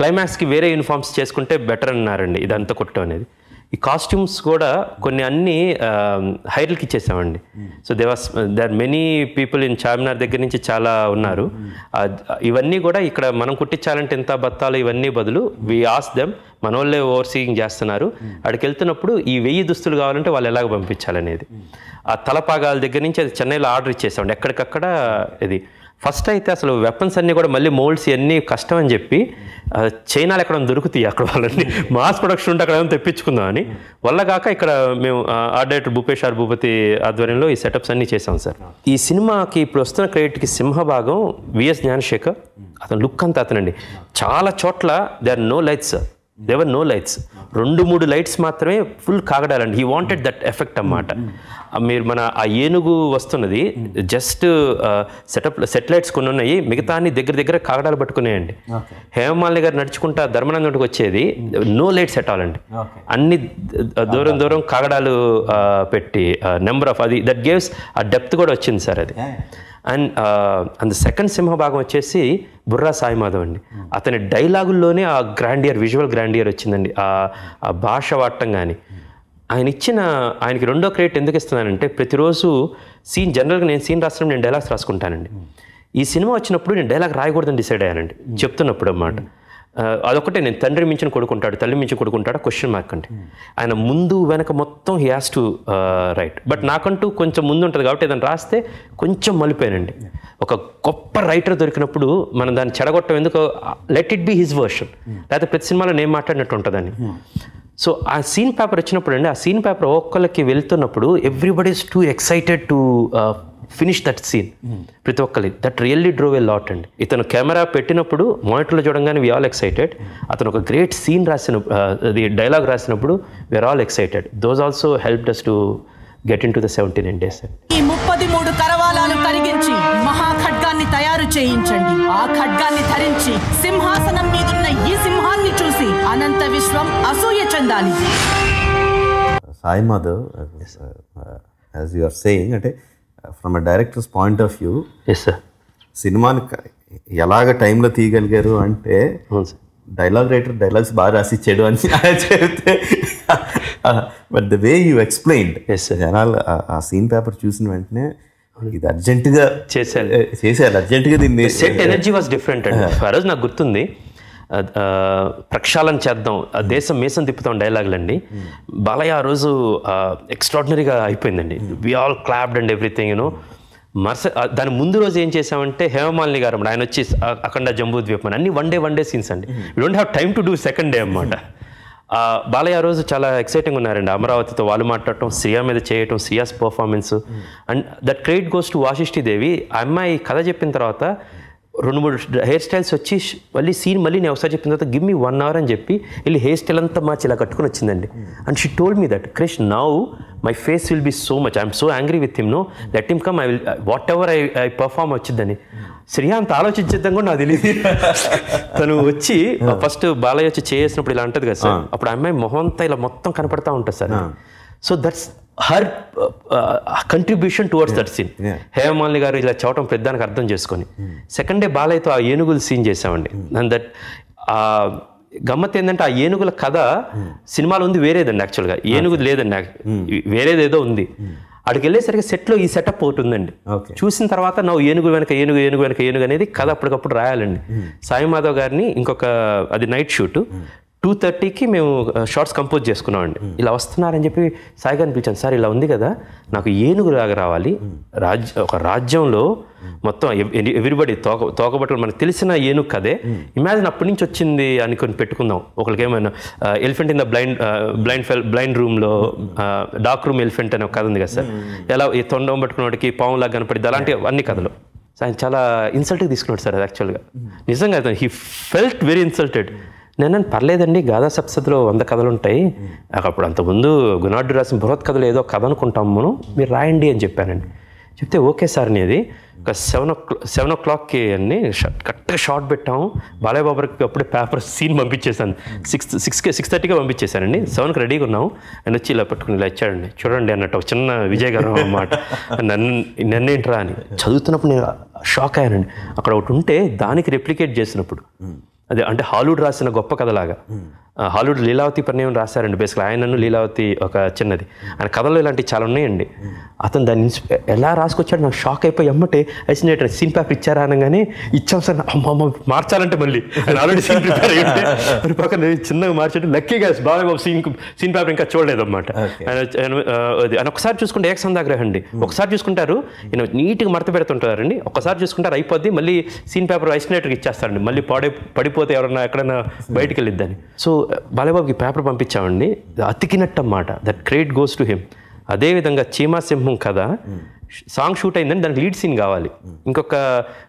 క్లైమాక్స్కి వేరే యూనిఫామ్స్ చేసుకుంటే బెటర్ అన్నారండి. ఇదంతా కొట్టడం అనేది. ఈ కాస్ట్యూమ్స్ కూడా కొన్ని అన్ని హైర్లకి ఇచ్చేసామండి. So there many people in Charminar దగ్గర నుంచి చాలా ఉన్నారు. ఇవన్నీ కూడా ఇక్కడ మనం కుట్టించాలంటే ఎంత బత్తాలు ఇవన్నీ బదులు వి ఆస్ దెమ్, మన వాళ్ళే ఓవర్సీయింగ్ చేస్తున్నారు. అక్కడికి వెళ్తున్నప్పుడు ఈ 1000 దుస్తులు కావాలంటే వాళ్ళు ఎలాగ పంపించాలనేది. ఆ తలపాగాల దగ్గర నుంచి అది చెన్నైలో ఆర్డర్ ఇచ్చేసామండి. ఎక్కడికక్కడ ఇది ఫస్ట్ అయితే అసలు వెపన్స్ అన్నీ కూడా మళ్ళీ మోల్డ్స్ ఇవన్నీ కష్టం అని చెప్పి చైనాలో ఎక్కడ దొరుకుతాయి అక్కడ వాళ్ళని మాస్ ప్రొడక్షన్ ఉంటే అక్కడ ఏమైనా తెప్పించుకుందాం అని వల్ల కాక ఇక్కడ మేము art director Bhupesh R Bhupathi ఆధ్వర్యంలో ఈ సెటప్స్ అన్నీ చేసాం సార్. ఈ సినిమాకి ఇప్పుడు వస్తున్న క్రెడిట్కి సింహభాగం విఎస్ జ్ఞానశేఖర్. అతను లుక్ అంతా అతనండి. చాలా చోట్ల they are no lights, there are no lights, 2-3 lights మాత్రమే ఫుల్ కాగడాలండి. హీ వాంటెడ్ దట్ ఎఫెక్ట్ అన్నమాట. మీరు మన ఆ ఏనుగు వస్తున్నది జస్ట్ సెటిలైట్స్ కొన్ని ఉన్నాయి, మిగతా అన్ని దగ్గర కాగడాలు పట్టుకునేయండి. హేమమాలిని గారు నడుచుకుంటా ధర్మనందుడికి వచ్చేది నో లైట్స్ ఎట్టాలండి, అన్ని దూరం కాగడాలు పెట్టి నెంబర్ ఆఫ్ అది దట్ గేవ్స్ ఆ డెప్త్ కూడా వచ్చింది సార్ అది. అండ్ సెకండ్ సింహభాగం వచ్చేసి బుర్రా సాయి మాధవ్ అండి. అతని డైలాగుల్లోనే ఆ విజువల్ గ్రాండియర్ వచ్చిందండి. ఆ భాష వాడటం కానీ ఆయనకి 2వ క్రెడిట్ ఎందుకు ఇస్తున్నానంటే, ప్రతిరోజు జనరల్గా నేను సీన్ రాసినప్పుడు నేను డైలాగ్స్ రాసుకుంటానండి. ఈ సినిమా వచ్చినప్పుడు నేను డైలాగ్ రాయకూడదని డిసైడ్ అయ్యానండి చెప్తున్నప్పుడు అన్నమాట. అదొకటే, నేను తండ్రి మించిన కొడుకుంటాడు తల్లి మించిన కొడుకుంటాడా క్వశ్చన్ మార్క్ అండి. ఆయన ముందు వెనక మొత్తం he has to right. But నాకంటూ కొంచెం ముందు ఉంటుంది కాబట్టి ఏదైనా రాస్తే కొంచెం మలిపోయానండి. ఒక గొప్ప రైటర్ దొరికినప్పుడు మనం దాన్ని చెడగొట్టం ఎందుకు, let it be his version, లేకపోతే ప్రతి సినిమాలో నేను మాట్లాడినట్టు ఉంటుందని. సో ఆ సీన్ పేపర్ వచ్చినప్పుడు అండి, ఆ సీన్ పేపర్ ఒక్కళ్ళకి వెళ్తున్నప్పుడు everybody is too excited to finish that scene. ప్రతి ఒక్కరి that really drove a lot అండి. ఇతను కెమెరా పెట్టినప్పుడు మానిటర్లో చూడంగానే వి ఆల్ ఎక్సైటెడ్. అతను ఒక గ్రేట్ సీన్ అది డైలాగ్ రాసినప్పుడు we are all excited. Those also helped us to get in to the 79 days. ఈ 33 కరవాలాలు కరిగించి మహాఖడ్గాన్ని తయారు చేయించండి. ఆ ఖడ్గాన్ని ధరించి సింహాసనం మీదున్న ఈ సింహాన్ని చూసి అనంత విశ్వం అసూయ చెందాలి. Sai Madhav, as you are saying, అంటే from a director's point of view సినిమాని ఎలాగ టైంలో తీయగలిగారు అంటే, డైలాగ్ రైటర్ డైలాగ్స్ బాగా రాసిచ్చాడు అని చెప్తే, but the way you explained, జనాలు ఆ సీన్ పేపర్ చూసిన వెంటనే ఇది అర్జెంటుగా చేశారు, అర్జెంటుగా దీన్ని సెట్ ఎనర్జీ వాజ్ డిఫరెంట్ అండి. ఆ రోజు నాకు గుర్తుంది, ప్రక్షాళన చేద్దాం, దేశం మీసం తిప్పుతాం డైలాగులండి. బాలయ్య ఆ రోజు ఎక్స్ట్రాడినరీగా అయిపోయిందండి. We all clapped and everything you know. దాని ముందు రోజు ఏం చేసామంటే, హేమమాలిని గారు ఆయన వచ్చి అఖండ జంబూద్వీపం అన్ని వన్ డే సీన్స్ అండి. You don't have time to do second day అన్నమాట. బాలయ్య ఆ రోజు చాలా ఎక్సైటింగ్ ఉన్నారండి. అమరావతితో వాళ్ళు మాట్లాడటం, శ్రియా మీద చేయటం, Shriya's performance, and that credit goes to Vasishti Devi. ఆ అమ్మాయి కథ చెప్పిన తర్వాత 2-3 హెయిర్ స్టైల్స్ వచ్చి మళ్ళీ సీన్ మళ్ళీ నేను ఒకసారి చెప్పిన తర్వాత గివ్ మీ 1 hour అని చెప్పి వెళ్ళి హెయిర్ స్టైల్ అంతా మార్చి ఇలా కట్టుకుని వచ్చిందండి. And she told me that, Krish, now my face will be so much, I'm so angry with him, no let him come, I will what I perform వచ్చిందని. శ్రియా అంత ఆలోచించేద్దాం కూడా నాకు తెలియదు. తను వచ్చి ఫస్ట్ బాలయ్య వచ్చి చేసినప్పుడు ఇలా ఉంటుంది కదా సార్, అప్పుడు అమ్మాయి మొహం అంతా ఇలా మొత్తం కనపడతా ఉంటుంది sir. So that's her contribution towards that scene. Hema Malini గారు ఇలా చవటం పెద్దానికి అర్థం చేసుకొని సెకండ్ డే బాలయ్యతో ఆ ఏనుగులు సీన్ చేసామండి. అండ్ దట్ గమ్మత్ ఏంటంటే, ఆ ఏనుగుల కథ సినిమాలో ఉంది వేరేదండి. యాక్చువల్గా ఏనుగు లేదండి, వేరేదేదో ఉంది. అక్కడికి వెళ్ళేసరికి సెట్లో ఈ సెటప్ ఒకటి ఉందండి. చూసిన తర్వాత నువ్వు ఏనుగు వెనక ఏనుగు అనేది కథ అప్పటికప్పుడు రాయాలండి. సాయి మాధవ్ గారిని ఇంకొక అది నైట్ షూట్ 2:30కి మేము షార్ట్స్ కంపోజ్ చేసుకున్నామండి. ఇలా వస్తున్నారని చెప్పి సాయి గారిని పిలిచాను, సార్ ఇలా ఉంది కదా, నాకు ఏనుగులాగా రావాలి, ఒక రాజ్యంలో మొత్తం ఎవ్రీబడి తోకబట్టలు మనకు తెలిసిన ఏనుగు కదే, ఇమాజిన్ అప్పటి నుంచి వచ్చింది అనుకొని పెట్టుకుందాం. ఒకరికి ఏమైనా ఎలిఫెంట్ ఇన్ ద బ్లైండ్ రూమ్లో డార్క్ రూమ్ ఎలిఫెంట్ అనే ఒక కథ ఉంది కదా సార్, ఎలా ఈ తొండం పట్టుకున్నవాడికి పావులాగా కనపడింది, అలాంటి అన్ని కథలు. ఆయన చాలా ఇన్సల్ట్గా తీసుకున్నాడు సార్ అది. యాక్చువల్గా నిజంగా హీ ఫెల్ట్ వెరీ ఇన్సల్టెడ్. నేను పర్లేదండి గాథా సప్తశతిలో 100 కథలు ఉంటాయి, అప్పుడు అంతకుముందు గుణాఢ్యుడు రాసిన బృహత్ కథలు ఏదో కథ అనుకుంటాము మనం, మీరు రాయండి అని చెప్పానండి. చెప్తే ఓకే సార్ అనేది ఒక 7 o'clockకి అన్ని కరెక్ట్గా షార్ట్ పెట్టాము. బాలయ్య బాబుకి అప్పుడే పేపర్ సీన్ పంపించేసాను, 6:30కి పంపించేశానండి. 7కి రెడీగా ఉన్నాము. ఆయన వచ్చి ఇలా పట్టుకుని ఇలా ఇచ్చాడండి, చూడండి అన్నట్టు ఒక చిన్న విజయగారం అన్నమాట. నన్నేంట్రా అని చదువుతున్నప్పుడు నేను షాక్ అయ్యానండి. అక్కడ ఒకటి ఉంటే దానికి రెప్లికేట్ చేసినప్పుడు అదే అంటే హాలీవుడ్ రాసిన గొప్ప కథలాగా, హాలీవుడ్ లీలావతి పరిణయం రాశారండి. బేసిక్గా ఆయనను లీలావతి ఒక చిన్నది, ఆయన కథలు ఇలాంటివి చాలా ఉన్నాయండి. అతను దాన్ని ఎలా రాసుకొచ్చాడు నాకు షాక్ అయిపోయి ఎమ్మటే అసినేటర్ సీన్ పేపర్ ఇచ్చారా అనగానే ఇచ్చాం సార్. అమ్మ మార్చాలంటే మళ్ళీ ఆయన ఆల్రెడీ సీన్ ప్రిపేర్ అయ్యింటే మరి పక్కన చిన్నగా మార్చాడు. లక్కీగా బాగా సీన్ పేపర్ ఇంకా చూడలేదు అన్నమాట. ఆయన ఒకసారి చూసుకుంటే ఏకసందాగ్రహం అండి, ఒకసారి చూసుకుంటారు ఈయన నీట్గా మడత పెడుతుంటారండి, ఒకసారి చూసుకుంటారు అయిపోద్ది, మళ్ళీ సీన్ పేపర్ అసినేటర్కి ఇచ్చేస్తారండి, మళ్ళీ పడిపోతే ఎవరన్నా ఎక్కడైనా బయటికి వెళ్ళిద్దని. సో బాలయ్యబాబుకి పేపర్ పంపించామండి, అతికినట్టు అన్నమాట. That credit goes to him. అదేవిధంగా చీమా సింహం కథ సాంగ్ షూట్ అయిందని దానికి లీడ్ సీన్ కావాలి. ఇంకొక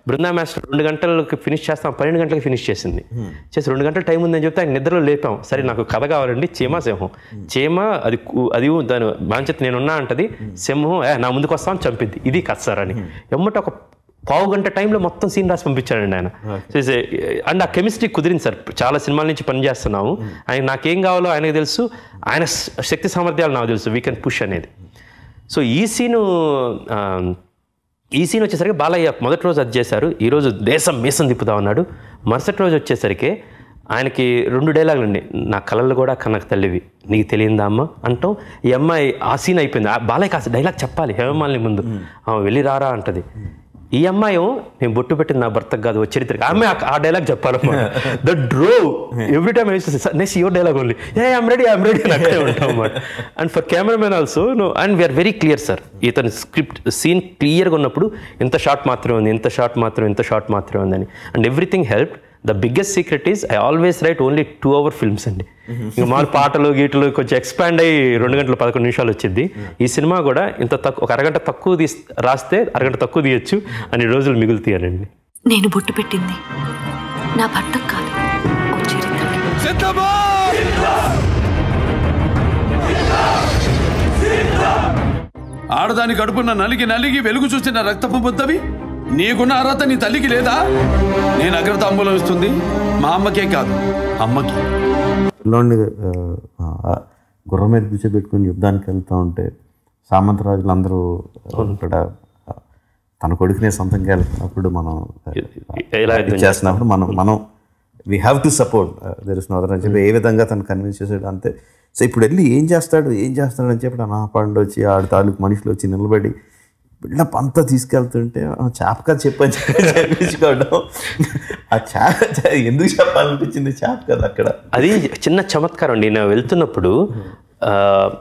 బృందా మాస్టర్ 2 గంటలకు ఫినిష్ చేస్తాం, 12 గంటలకు ఫినిష్ చేసింది. 2 గంటల టైం ఉందని చెప్తే ఆయన నిద్రలో లేపాం. సరే నాకు కథ కావాలండి, చీమా సింహం. చీమ అది దాని బాంచేత నేనున్నా అంటది, సింహం నా ముందుకు వస్తామని చంపిద్ది, ఇది కథ సార్ అని. ఎమ్మట ఒక 1/2 గంట టైంలో మొత్తం సీన్ రాసి పంపించాడండి ఆయన. అండ్ ఆ కెమిస్ట్రీ కుదిరింది సార్. చాలా సినిమాల నుంచి పనిచేస్తున్నాము, ఆయన నాకేం కావాలో ఆయనకు తెలుసు, ఆయన శక్తి సామర్థ్యాలు నాకు తెలుసు, వీ కెన్ పుష్ అనేది. సో ఈ సీన్ వచ్చేసరికి బాలయ్య మొదటి రోజు అది చేశారు, ఈరోజు దేశం మీసం తిప్పుతా ఉన్నాడు. మరుసటి రోజు వచ్చేసరికి ఆయనకి 2 డైలాగులు అండి. నా కళలు కూడా కనక తల్లివి, నీకు తెలియదా అమ్మ అంటాం. ఈ అమ్మాయి ఆ సీన్ అయిపోయింది, బాలయ్యకి ఆ డైలాగ్ చెప్పాలి హేమమాలిని ముందు, వెళ్ళి రారా అంటది. ఈ అమ్మాయి నేను బొట్టు పెట్టింది నా భర్తకు కాదు చరిత్రకి, ఆమె ఆ డైలాగ్ చెప్పాలన్నమాట. The draw every time next your dialogue only, I'm ready అక్కడే ఉంటాం అన్నమాట. And for cameraman also and we're very clear sir. ఇతని స్క్రిప్ట్ సీన్ క్లియర్గా ఉన్నప్పుడు ఇంత షార్ట్ మాత్రమే ఉంది, ఇంత షార్ట్ మాత్రమే ఉందని. And everything help. The biggest secret is I always right only 2 hour films అండి. ఇంకా మామూలు పాటలు గీటలు కొంచెం ఎక్స్పాండ్ అయ్యి 2 గంటల 11 నిమిషాలు వచ్చింది. ఈ సినిమా కూడా ఇంత తక్కువ, ఒక అరగంట తక్కువ రాస్తే అరగంట తక్కువ తీయచ్చు అన్ని రోజులు మిగులుతాయనండి. నేను బొట్టు పెట్టింది నా భర్తకు కాదు, ఓ చరిత్రకి. ఆడదాని కడుపున్న నలిగి వెలుగు చూసిన రక్తపు బుద్ధవి నీకున్న అర్హత నీ తల్లికి లేదా? నేను అగ్రతాంబూలం ఇస్తుంది మా అమ్మకే కాదు, అమ్మకి. గుర్రం మీద కూర్చోబెట్టుకుని యుద్ధానికి వెళ్తూ ఉంటే సామంతరాజులు అందరూ ఇక్కడ తన కొడుకునే సొంతంగా వెళ్తున్నప్పుడు మనం చేస్తున్నప్పుడు మనం we have to support there is no other అని చెప్పి ఏ విధంగా తను కన్విన్స్ చేసాడు అంతే. సో ఇప్పుడు వెళ్ళి ఏం చేస్తాడు అని చెప్పి నా పండు వచ్చి ఆడి తాలూకు మనుషులు వచ్చి నిలబడి బిల్డప్ అంతా తీసుకెళ్తుంటే చేప కథ చెప్పని చెప్పించుకోవడం, ఆ చేప ఎందుకు చెప్పాలనిపించింది చేప కథ అక్కడ. అది చిన్న చమత్కారం అండి. నేను వెళ్తున్నప్పుడు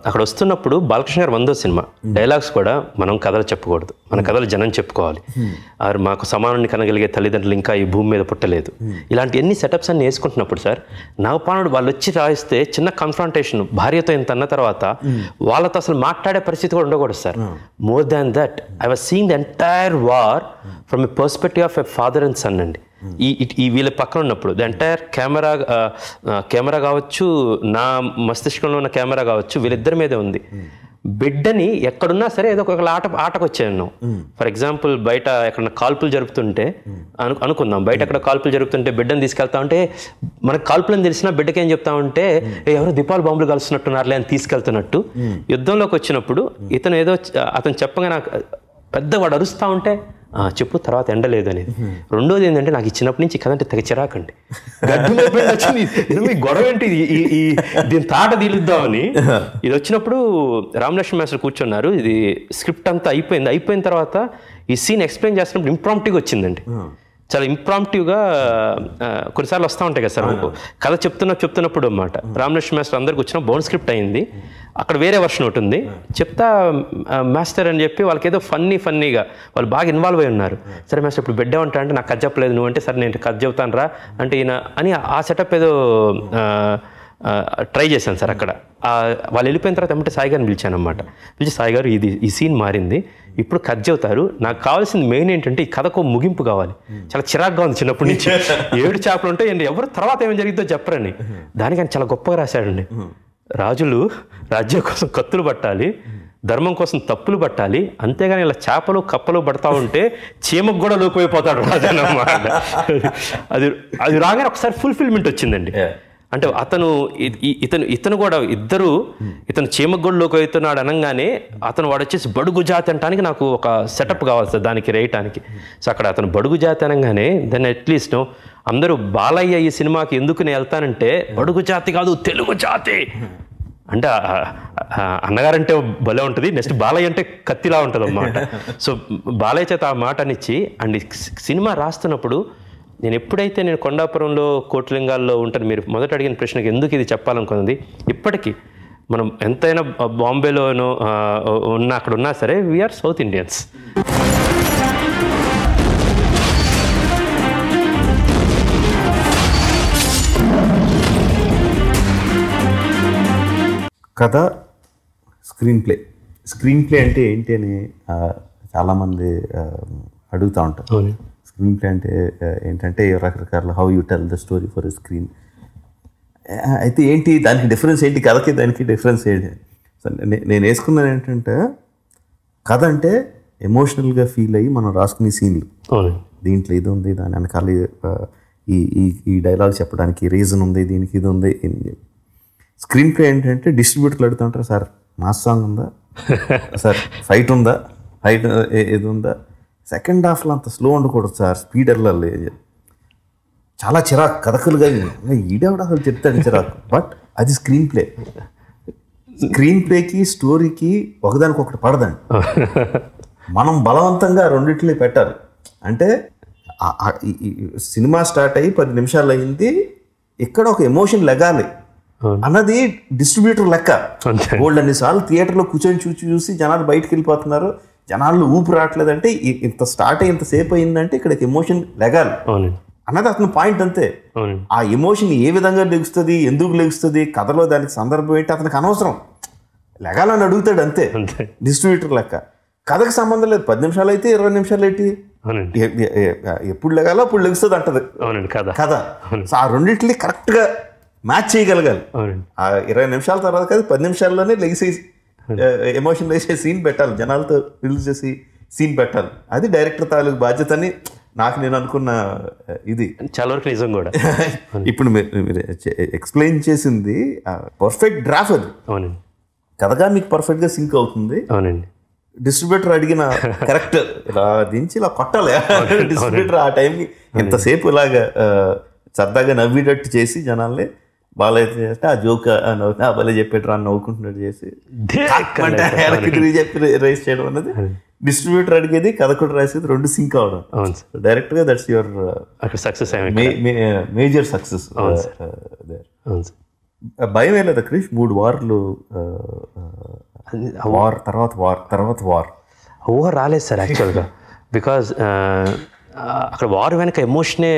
అక్కడ వస్తున్నప్పుడు బాలకృష్ణ గారు 100వ సినిమా డైలాగ్స్ కూడా మనం కథలు చెప్పకూడదు, మన కథలు జనం చెప్పుకోవాలి. మాకు సమానాన్ని కనగలిగే తల్లిదండ్రులు ఇంకా ఈ భూమి మీద పుట్టలేదు, ఇలాంటి ఎన్ని సెటప్స్ అన్ని వేసుకుంటున్నప్పుడు సార్ నాగపానుడు వాళ్ళు వచ్చి రాయిస్తే చిన్న కన్ఫ్రంటేషన్ భార్యతో ఇంత అన్న తర్వాత వాళ్ళతో అసలు మాట్లాడే పరిస్థితి కూడా ఉండకూడదు sir. More than that I was seeing the entire war from a perspective of a father and son అండి. ఈ వీళ్ళ పక్కన ఉన్నప్పుడు ద ఎంటైర్ కెమెరా కావచ్చు, నా మస్తిష్కంలో ఉన్న కెమెరా కావచ్చు, వీళ్ళిద్దరి మీదే ఉంది. బిడ్డని ఎక్కడున్నా సరే ఏదో ఒక ఆటకు వచ్చాను. ఫర్ ఎగ్జాంపుల్ బయట ఎక్కడ కాల్పులు జరుపుతుంటే అనుకుందాం, బయట ఎక్కడ కాల్పులు జరుపుతుంటే బిడ్డను తీసుకెళ్తా ఉంటే మనకు కాల్పులని తెలిసినా బిడ్డకి ఏం చెప్తా ఉంటే ఎవరో దీపాలు బాంబులు కలుస్తున్నట్టున్నారులే అని తీసుకెళ్తున్నట్టు. యుద్ధంలోకి వచ్చినప్పుడు ఇతను ఏదో అతను చెప్పగా నాకు పెద్దవాడు అరుస్తూ ఉంటే చెప్పు తర్వాత ఎండలేదు అనేది. రెండోది ఏంటంటే నాకు ఇచ్చినప్పటి నుంచి కదంటే తెగ చిరాకండి, గొడవ ఏంటి దీని తాట తీలుద్దామని. ఇది వచ్చినప్పుడు రామలక్ష్మణ మాస్టర్ కూర్చున్నారు, ఇది స్క్రిప్ట్ అంతా అయిపోయిన తర్వాత ఈ సీన్ ఎక్స్ప్లెయిన్ చేస్తున్నప్పుడు ఇంప్రాంప్టివ్గా వచ్చిందండి. చాలా ఇంప్రాంప్టివ్గా కొన్నిసార్లు వస్తూ ఉంటాయి కదా సార్ కథ చెప్తున్నప్పుడు అన్నమాట. రామలక్ష్మణ మాస్టర్ అందరికి వచ్చిన బోన్ స్క్రిప్ట్ అయింది, అక్కడ వేరే వర్షన్ ఒకటి ఉంది, చెప్తా మాస్టర్ అని చెప్పి వాళ్ళకి ఏదో ఫన్నీగా వాళ్ళు బాగా ఇన్వాల్వ్ అయి ఉన్నారు. సరే మాస్టర్ ఇప్పుడు బిడ్డ ఉంటా అంటే నాకు కథ చెప్పలేదు నువ్వు అంటే, సరే నేను కథ చెబుతాను రా అంటే ఈయన అని ఆ సెటప్ ఏదో ట్రై చేశాను సార్. అక్కడ వాళ్ళు వెళ్ళిపోయిన తర్వాత ఏమంటే సాయి గారిని పిలిచాను అనమాట. పిలిచి సాయి గారు ఈ సీన్ మారింది, ఇప్పుడు కట్ చెబుతారు. నాకు కావాల్సింది మెయిన్ ఏంటంటే ఈ కథకు ముగింపు కావాలి. చాలా చిరాగ్గా ఉంది చిన్నప్పటి నుంచి. 7 చేపలు ఉంటే ఎవరు తర్వాత ఏం జరిగిందో చెప్పరని, దానికి ఆయన చాలా గొప్పగా రాశాడండి. రాజులు రాజ్యం కోసం కత్తులు పట్టాలి, ధర్మం కోసం తప్పులు పట్టాలి, అంతేగాని ఇలా చేపలు కప్పలు పడతా ఉంటే చీమకు కూడా లోకమైపోతాడు రాజు అన్నమాట. అది రాగానే ఒకసారి ఫుల్ఫిల్మెంట్ వచ్చిందండి. అంటే ఇతను కూడా ఇద్దరు, ఇతను చీమగొడ్లోకి అవుతున్నాడు అనగానే వాడు వచ్చేసి బడుగు జాతి అనడానికి నాకు ఒక సెటప్ కావాలి సార్ దానికి రేయటానికి. సో అక్కడ అతను బడుగు జాతి అనగానే దాన్ని అట్లీస్ట్ అందరూ బాలయ్య ఈ సినిమాకి ఎందుకు నేను వెళ్తానంటే బడుగు జాతి కాదు తెలుగు జాతి అంటే అన్నగారంటే భలే ఉంటుంది, నెక్స్ట్ బాలయ్య అంటే కత్తిలా ఉంటుంది అన్నమాట. సో బాలయ్య చేత ఆ మాటనిచ్చి అండ్ సినిమా రాస్తున్నప్పుడు ఎప్పుడైతే నేను కొండాపురంలో కోట్లింగాల్లో ఉంటాను, మీరు మొదట అడిగిన ప్రశ్నకి ఎందుకు ఇది చెప్పాలనుకున్నది, ఇప్పటికీ మనం ఎంతైనా బాంబేలోనో అక్కడ ఉన్నా సరే వీఆర్ సౌత్ ఇండియన్స్. కథ, స్క్రీన్ ప్లే అంటే ఏంటి అని చాలామంది అడుగుతూ ఉంటారు. స్క్రీన్ ప్లే అంటే ఏంటంటే రకరకాల how you tell the story for a screen. అయితే ఏంటి దానికి డిఫరెన్స్ ఏంటి, కథకి దానికి డిఫరెన్స్ ఏంటి? నేను వేసుకున్నాను ఏంటంటే కథ అంటే ఎమోషనల్గా ఫీల్ అయ్యి మనం రాసుకునే సీన్లు, దీంట్లో ఇది ఉంది, దాని వెనకాల ఈ డైలాగ్ చెప్పడానికి రీజన్ ఉంది, దీనికి ఇది ఉంది. స్క్రీన్ ప్లే ఏంటంటే డిస్ట్రిబ్యూటర్లు అడుగుతుంటారు, సార్ మాస్ సాంగ్ ఉందా, సార్ ఫైట్ ఉందా, ఫైట్ ఏది ఉందా, సెకండ్ హాఫ్లో అంత స్లో ఉండకూడదు సార్, స్పీడ్ వెళ్ళాలి. చాలా చిరాకు కథకులుగా ఈడేవాడు అసలు చెప్తాడు చిరాకు. బట్ అది స్క్రీన్ ప్లేకి స్టోరీకి ఒకదానికొకటి పడదండి. మనం బలవంతంగా రెండిట్లే పెట్టాలి. అంటే సినిమా స్టార్ట్ అయ్యి 10 నిమిషాలు అయింది, ఇక్కడ ఒక ఎమోషన్ లెగాలి అన్నది డిస్ట్రిబ్యూటర్ లెక్క. గోల్డ్ అన్నిసార్లు థియేటర్లో కూర్చొని చూసి జనాలు బయటకు వెళ్ళిపోతున్నారు, జనాలు ఊపు రావట్లేదంటే ఇంత స్టార్ట్ అయ్యి ఇంతసేపు అయిందంటే ఇక్కడ ఎమోషన్ లెగాలి అన్నది అతని పాయింట్ అంతే. ఆ ఎమోషన్ ఏ విధంగా లెగుస్తుంది, ఎందుకు లెగుస్తుంది, కథలో దానికి సందర్భం ఏంటి అతనికి అనవసరం, లెగాలని అడుగుతాడు అంతే డిస్ట్రిబ్యూటర్ లెక్క. కథకు సంబంధం లేదు, 10 నిమిషాలు అయితే 20 నిమిషాలు ఏంటి, ఎప్పుడు లెగాలో అప్పుడు లెగుస్తుంది అంటది కథ. సో ఆ రెండింటిని కరెక్ట్గా మ్యాచ్ చేయగలగాలి. ఆ 20 నిమిషాల తర్వాత కాదు 10 నిమిషాల్లోనే లెగిసేసి ఎమోషన్ వేసే సీన్ పెట్టాలి, జనాలతో రిలీజ్ చేసి సీన్ పెట్టాలి. అది డైరెక్టర్ తాలూకు బాధ్యత అని నేను అనుకున్న. ఇది చాలా వరకు నిజం కూడా. ఇప్పుడు మీరు ఎక్స్ప్లెయిన్ చేసింది పర్ఫెక్ట్ డ్రాఫ్ట్. అది అవునండి, కథగా మీకు పర్ఫెక్ట్గా సింక్ అవుతుంది. అవునండి, డిస్ట్రిబ్యూటర్ అడిగిన కరెక్ట్ ఇలా దించి ఇలా కొట్టాలి. డిస్ట్రిబ్యూటర్ ఆ టైంకి ఎంతసేపు ఇలాగా సరదాగా నవ్వేటట్టు చేసి జనాల్ని బాలయ్య చేస్తే ఆ జోక్ భలే చెప్పేట్రా అని నవ్వుకుంటున్నట్టు చేసి చెప్పి రైస్ చేయడం అన్నది డిస్ట్రిబ్యూటర్ అడిగేది, కథ కూడా రాసేది, రెండు సింక్ అవడం. డైరెక్ట్ గా that's your success, major success. భయం ఏ లేదా క్రిష్? 3 వార్లు వార్ ఊహ రాలేదు సార్ యాక్చువల్గా. బికాజ్ అక్కడ వార్ వెనక ఎమోషనే.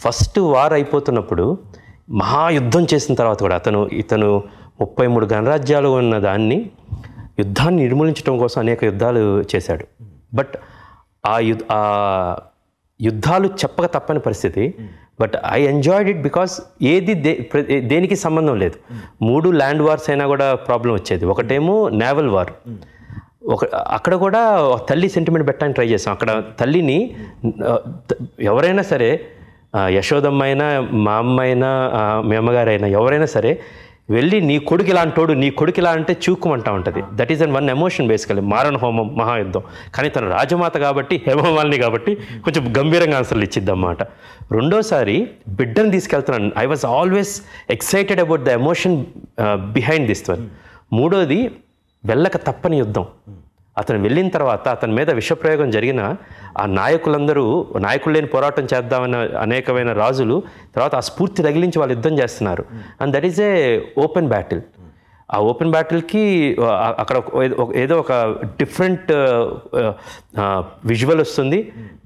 ఫస్ట్ వార్ అయిపోతున్నప్పుడు మహాయుద్ధం చేసిన తర్వాత కూడా ఇతను 33 గణరాజ్యాలు ఉన్న దాన్ని యుద్ధాన్ని నిర్మూలించడం కోసం అనేక యుద్ధాలు చేశాడు. బట్ ఆ యుద్ధాలు చెప్పక తప్పని పరిస్థితి. But I enjoyed it because ఏది దేనికి సంబంధం లేదు. 3 ల్యాండ్ వార్స్ అయినా కూడా ప్రాబ్లం వచ్చేది. ఒకటేమో నేవల్ వార్, అక్కడ కూడా తల్లి సెంటిమెంట్ పెట్టడానికి ట్రై చేసాం. అక్కడ తల్లిని ఎవరైనా సరే, యశోదమ్మ అయినా, మా అమ్మ అయినా, మీ అమ్మగారైనా, ఎవరైనా సరే వెళ్ళి నీ కొడుకు ఇలా అంటాడు, నీ కొడుకు ఇలా అంటే చూక్కుమంటా ఉంటుంది. That is one emotion basically. మారణ హోమం, మహాయుద్ధం. కానీ తను రాజమాత కాబట్టి, హేమమాలిని కాబట్టి కొంచెం గంభీరంగా ఆన్సర్లు ఇచ్చిద్దన్నమాట. రెండోసారి బిడ్డను తీసుకెళ్తున్నాను. I was always excited about the emotion behind this one. మూడోది వెళ్ళక తప్పని యుద్ధం. అతను వెళ్ళిన తర్వాత అతని మీద విషప్రయోగం జరిగిన ఆ నాయకులు లేని పోరాటం చేద్దామన్న అనేకమైన రాజులు తర్వాత ఆ స్ఫూర్తి తగిలించి వాళ్ళు యుద్ధం చేస్తున్నారు. And that is a open battle. ఆ ఓపెన్ బ్యాటిల్కి అక్కడ ఏదో ఒక డిఫరెంట్ విజువల్ వస్తుంది,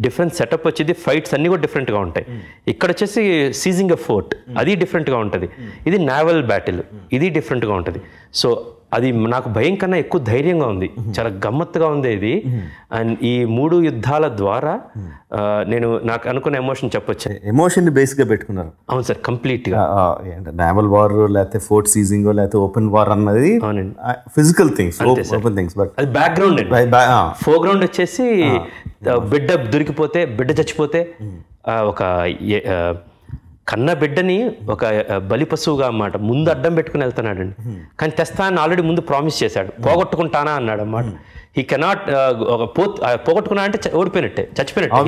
డిఫరెంట్ సెటప్ వచ్చింది, ఫైట్స్ అన్నీ కూడా డిఫరెంట్గా ఉంటాయి. ఇక్కడ వచ్చేసి సీజింగ్ ఎ ఫోర్ట్, అది డిఫరెంట్గా ఉంటుంది. ఇది నావల్ బ్యాటిల్, ఇది డిఫరెంట్గా ఉంటుంది. సో అది నాకు భయం కన్నా ఎక్కువ ధైర్యంగా ఉంది, చాలా గమ్మత్తుగా ఉంది ఇది. అండ్ ఈ 3 యుద్ధాల ద్వారా నేను నాకు అనుకున్న ఎమోషన్ చెప్పొచ్చు. ఎమోషన్ బేస్గా పెట్టుకున్నారు. అవును సార్, కంప్లీట్గా. నావల్ వార్ లేకపోతే ఫోర్ట్ సీజింగ్ లేకపోతే ఓపెన్ వార్ అన్నది physical things, open things. But అది బ్యాక్గ్రౌండ్ అండి. ఫోర్గ్రౌండ్ వచ్చేసి బిడ్డ దొరికిపోతే, బిడ్డ చచ్చిపోతే ఒక కన్న బిడ్డని ఒక బలి పశువుగా అన్నమాట ముందు అడ్డం పెట్టుకుని వెళ్తున్నాడండి. కానీ తెస్తానని ఆల్రెడీ ముందు ప్రామిస్ చేశాడు, పోగొట్టుకుంటానా అన్నాడు అన్నమాట. హీ కెనాట్ పోగొట్టుకున్నా అంటే ఓడిపోయినట్టే, చచ్చిపోయినట్టే.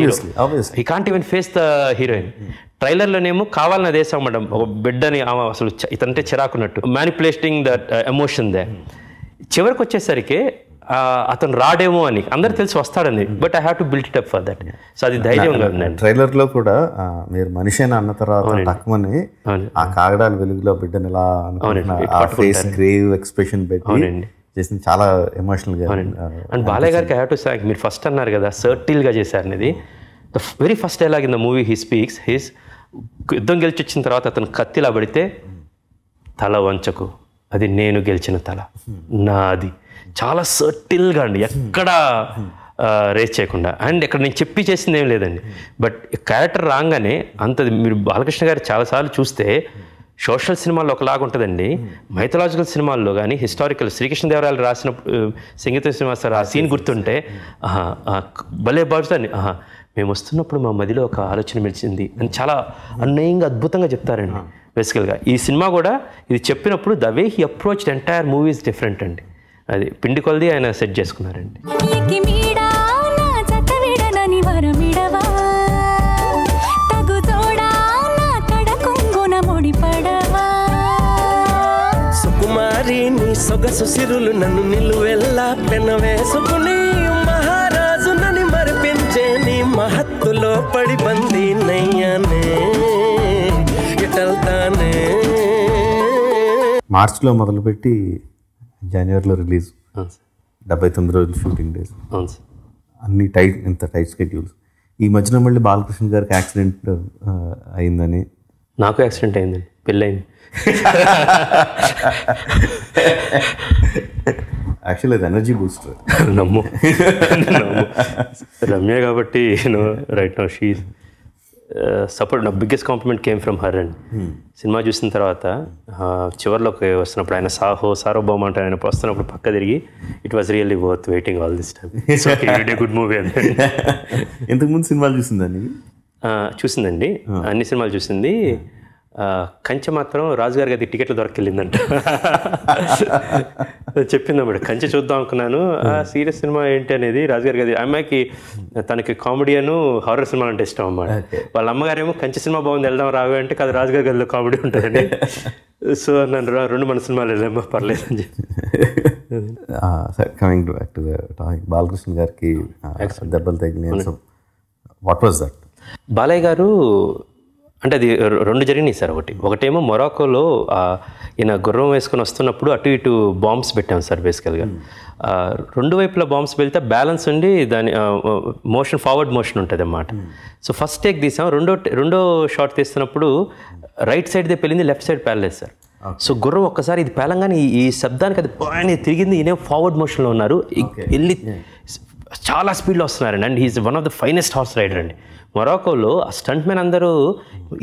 He can't even face the heroine. ట్రైలర్లోనేమో కావాలని అదేసాం మేడం, ఒక బిడ్డని అసలు ఇతంటే చిరాకున్నట్టు మ్యానిపులేటింగ్ దట్ ఎమోషన్ దే. చివరికి వచ్చేసరికి అతను రాడేమో అని అందరు తెలిసి వస్తాడని, but I have to build it up for that. So అది ధైర్యంగా ఉందండి. ట్రైలర్ లో కూడా మీరు మనిషిని అన్న తర్వాత తక్కువని ఆ కాగడాల వెలుగులో బిడ్డని ఎలా ఫేస్ గ్రేవ్ ఎక్స్ప్రెషన్ పెట్టి చేసింది చాలా ఎమోషనల్ గా. అండ్ బాలయ్య గారికి ఐ హ్యావ్ టు సే, మీరు ఫస్ట్ అన్నారు కదా సర్టిల్ గా చేశారు ఇది. The very first dialogue in the movie he speaks his, యుద్ధం గెలిచి వచ్చిన తర్వాత అతను కత్తిలా పడితే తల వంచకు, అది నేను గెలిచిన తల నాది. చాలా సర్టిల్గా అండి, ఎక్కడ రేస్ చేయకుండా. అండ్ ఇక్కడ నేను చెప్పి చేసింది ఏం లేదండి, బట్ క్యారెక్టర్ రాగానే అంతది. మీరు బాలకృష్ణ గారు చాలాసార్లు చూస్తే సోషల్ సినిమాల్లో ఒకలాగా ఉంటుందండి, మైథలాజికల్ సినిమాల్లో కానీ హిస్టారికల్ శ్రీకృష్ణదేవరాయలు రాసిన సంగీత సినిమా సార్ ఆ సీన్ గుర్తుంటే భలే బాగుంటుంది. మేము వస్తున్నప్పుడు మా మదిలో ఒక ఆలోచన మెలిచింది అని చాలా అన్యాయంగా అద్భుతంగా చెప్తారండి. బేసికల్గా ఈ సినిమా కూడా ఇది చెప్పినప్పుడు the way he approach the entire movie is different అండి. అది పిండి కొలది ఆయన సెట్ చేసుకున్నారండి. సుకుమారి నీ సొగసు సిరులు నన్ను నిలువెల్లా పెన వేసుకుని మహారాజు నని మరిపించే నీ మహత్తులో పడి బందీ నయ్యానే ఇటల్తానే. మార్చ్లో మొదలుపెట్టి జనవరిలో రిలీజ్, 79 రోజులు షూటింగ్ డేస్, అన్ని ఇంత టైట్ స్కెడ్యూల్స్. ఈ మధ్యన మళ్ళీ బాలకృష్ణ గారికి యాక్సిడెంట్ అయిందని. నాకు యాక్సిడెంట్ అయిందండి, పెళ్ళయింది. యాక్చువల్లీ అది ఎనర్జీ బూస్టర్. నమ్ము రమ్య కాబట్టి రైట్ నౌ షీ సపోర్ట్. నా biggest compliment came from her and cinema చూసిన తర్వాత చివరిలోకి వస్తున్నప్పుడు ఆయన సార్వభౌమ అంటే ఆయన వస్తున్నప్పుడు పక్క తిరిగి it was really worth waiting all this time, good movie అని. ఇంతకుముందు సినిమాలు చూసిందండి? చూసిందండి, అన్ని సినిమాలు చూసింది. కంచె మాత్రం రాజుగారి గది టికెట్లు దొరకెళ్ళిందంట చెప్పింది అన్నమాట. కంచె చూద్దాం అనుకున్నాను, సీరియస్ సినిమా ఏంటి అనేది. రాజుగారి గది అమ్మాయికి తనకి కామెడీను హారర్ సినిమా అంటే ఇష్టం అన్నమాట. వాళ్ళ అమ్మగారేమో కంచె సినిమా బాగుంది వెళ్దాం రావే అంటే కాదు రాజుగారి గదిలో కామెడీ ఉంటుందండి. సో నన్ను 2 మన సినిమాలు వెళ్ళామో పర్లేదు అని చెప్పి. Coming back to the topic, బాలకృష్ణ గారికి దెబ్బలు తగిలినాయి. So what was that? Balayya garu అంటే అది 2 జరిగినాయి సార్. ఒకటేమో మొరాకోలో ఈయన గుర్రం వేసుకొని వస్తున్నప్పుడు అటు ఇటు బాంబ్స్ పెట్టాం సార్. బేసికల్గా 2 వైపులా బాంబ్స్ వెళ్తే బ్యాలెన్స్ ఉండి దాని మోషన్ ఫార్వర్డ్ మోషన్ ఉంటుంది అన్నమాట. సో ఫస్ట్ టేక్ తీసాం, రెండో షాట్ తీస్తున్నప్పుడు రైట్ సైడ్దే పెళ్ళింది, లెఫ్ట్ సైడ్ పేలలేదు సార్. సో గుర్రం ఒక్కసారి ఇది పేలంగానే ఈ శబ్దానికి అది తిరిగింది. ఈయన ఫార్వర్డ్ మోషన్లో ఉన్నారు, వెళ్ళి చాలా స్పీడ్లో వస్తున్నారండి. And he is one of the finest horse rider అండి. మొరాకోలో ఆ స్టంట్ మెన్ అందరూ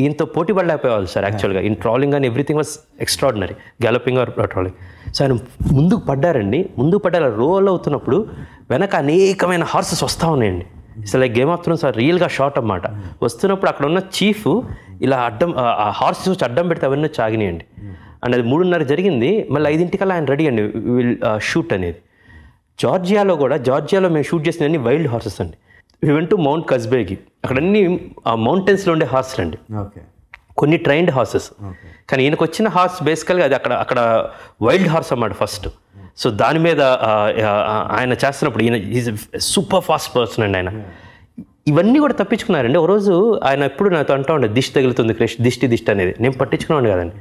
ఈయనతో పోటీ పడలేకపోయేవాళ్ళు సార్. యాక్చువల్గా in trotting and everything was extraordinary, galloping or trotting. So ఆయన ముందుకు పడ్డారండి. ముందుకు పడ్డారు, రోల్ అవుతున్నప్పుడు వెనక అనేకమైన హార్సెస్ వస్తూ ఉన్నాయండి. It's like game of Thrones రియల్గా షాట్ అన్నమాట. వస్తున్నప్పుడు అక్కడ ఉన్న చీఫ్ ఇలా అడ్డం ఆ హార్సెస్ వచ్చి అడ్డం పెడితే అవన్నీ చాగినాయండి. అండ్ అది 3:30 జరిగింది. మళ్ళీ 5 ఆయన రెడీ అండి విల్ షూట్ అనేది. జార్జియాలో మేము షూట్ చేసినవన్నీ వైల్డ్ హార్సెస్ అండి. వి వెంట్ టు మౌంట్ కస్బేకి, అక్కడ అన్ని ఆ మౌంటైన్స్లో ఉండే హార్స్లు అండి. కొన్ని ట్రైన్డ్ హార్సెస్, కానీ ఈయనకు వచ్చిన హార్స్ బేసికల్గా అది అక్కడ వైల్డ్ హార్స్ అన్నమాట ఫస్ట్. సో దాని మీద ఆయన చేస్తున్నప్పుడు ఈయన ఈజ్ సూపర్ ఫాస్ట్ పర్సన్ అండి ఆయన. ఇవన్నీ కూడా తప్పించుకున్నారండి. ఒకరోజు ఆయన ఎప్పుడు నాతో అంటూ ఉండే దిష్టి తగులుతుంది క్రిష్, దిష్టి అనేది. నేను పట్టించుకున్నాను కదండి,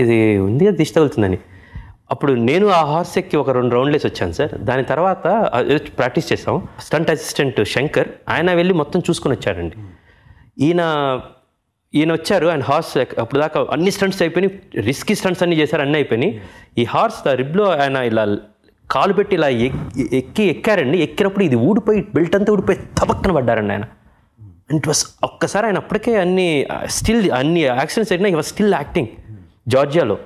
ఇది ఉంది కదా దిష్టి తగులుతుందని. అప్పుడు నేను ఆ హార్స్ ఎక్కి ఒక 2 రౌండ్లు వేసి వచ్చాను సార్. దాని తర్వాత ప్రాక్టీస్ చేసాం. స్టంట్ అసిస్టెంట్ శంకర్ ఆయన వెళ్ళి మొత్తం చూసుకొని వచ్చాడండి. ఈయన ఈయన వచ్చారు, ఆయన హార్స్ అప్పుడు దాకా అన్ని స్టంట్స్ అయిపోయినాయి, రిస్కీ స్టంట్స్ అన్ని చేశారు, అన్నీ అయిపోయినాయి. ఈ హార్స్ రిబ్లో ఆయన ఇలా కాలు పెట్టి ఇలా ఎక్కారండి. ఎక్కినప్పుడు ఇది ఊడిపోయి బెల్ట్ అంతా ఊడిపోయి తపక్కన పడ్డారండి ఆయన. అండ్ వాస్ ఒక్కసారి ఆయన అప్పటికే అన్ని యాక్సిడెంట్స్ అయినా, ఈ వాజ్ స్టిల్ యాక్టింగ్ జార్జియాలో.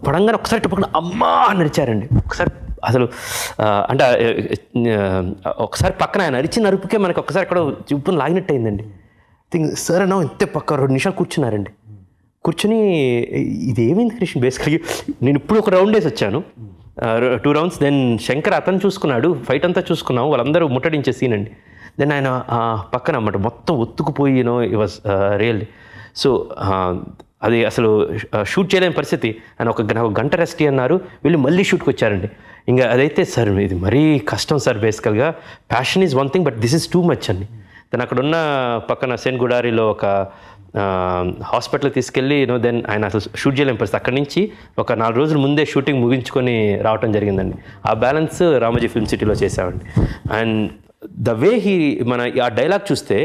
పడంగానే ఒకసారి టపక్కన అమ్మా అని అరిచారండి. ఒకసారి అసలు అంటే ఒకసారి పక్కన ఆయన అరిచిన అరుపుకే మనకి ఒకసారి అక్కడ చూపుని లాగినట్టు అయిందండి. సార్ అన్నా ఇంతే పక్క 2 నిమిషాలు కూర్చున్నారండి. కూర్చొని ఇది ఏమైంది కృష్ణ, బేసికలీ నేను ఇప్పుడు ఒక రౌండ్ వేసి వచ్చాను, 2 రౌండ్స్. దెన్ శంకర్ అతను చూసుకున్నాడు, ఫైట్ అంతా చూసుకున్నాము, వాళ్ళందరూ ముట్టడించే సీన్ అండి. దెన్ ఆయన పక్కన అన్నమాట మొత్తం ఒత్తుకుపోయి ఇట్ వాజ్ రియల్లీ. సో అది అసలు షూట్ చేయలేని పరిస్థితి. ఆయన ఒక గంట రెస్ట్ అన్నారు, వెళ్ళి మళ్ళీ షూట్కి వచ్చారండి. ఇంకా అదైతే సార్ ఇది మరీ కష్టం సార్, బేసికల్గా passion is one thing but this is too much అండి. దెన్ అక్కడ ఉన్న పక్కన సెన్ గుడారిలో ఒక హాస్పిటల్ తీసుకెళ్ళి దెన్ ఆయన అసలు షూట్ చేయలేని పరిస్థితి. అక్కడి నుంచి ఒక 4 రోజుల ముందే షూటింగ్ ముగించుకొని రావటం జరిగిందండి. ఆ బ్యాలెన్స్ రామోజీ ఫిల్మ్ సిటీలో చేసామండి. అండ్ ద వే మన ఆ డైలాగ్ చూస్తే,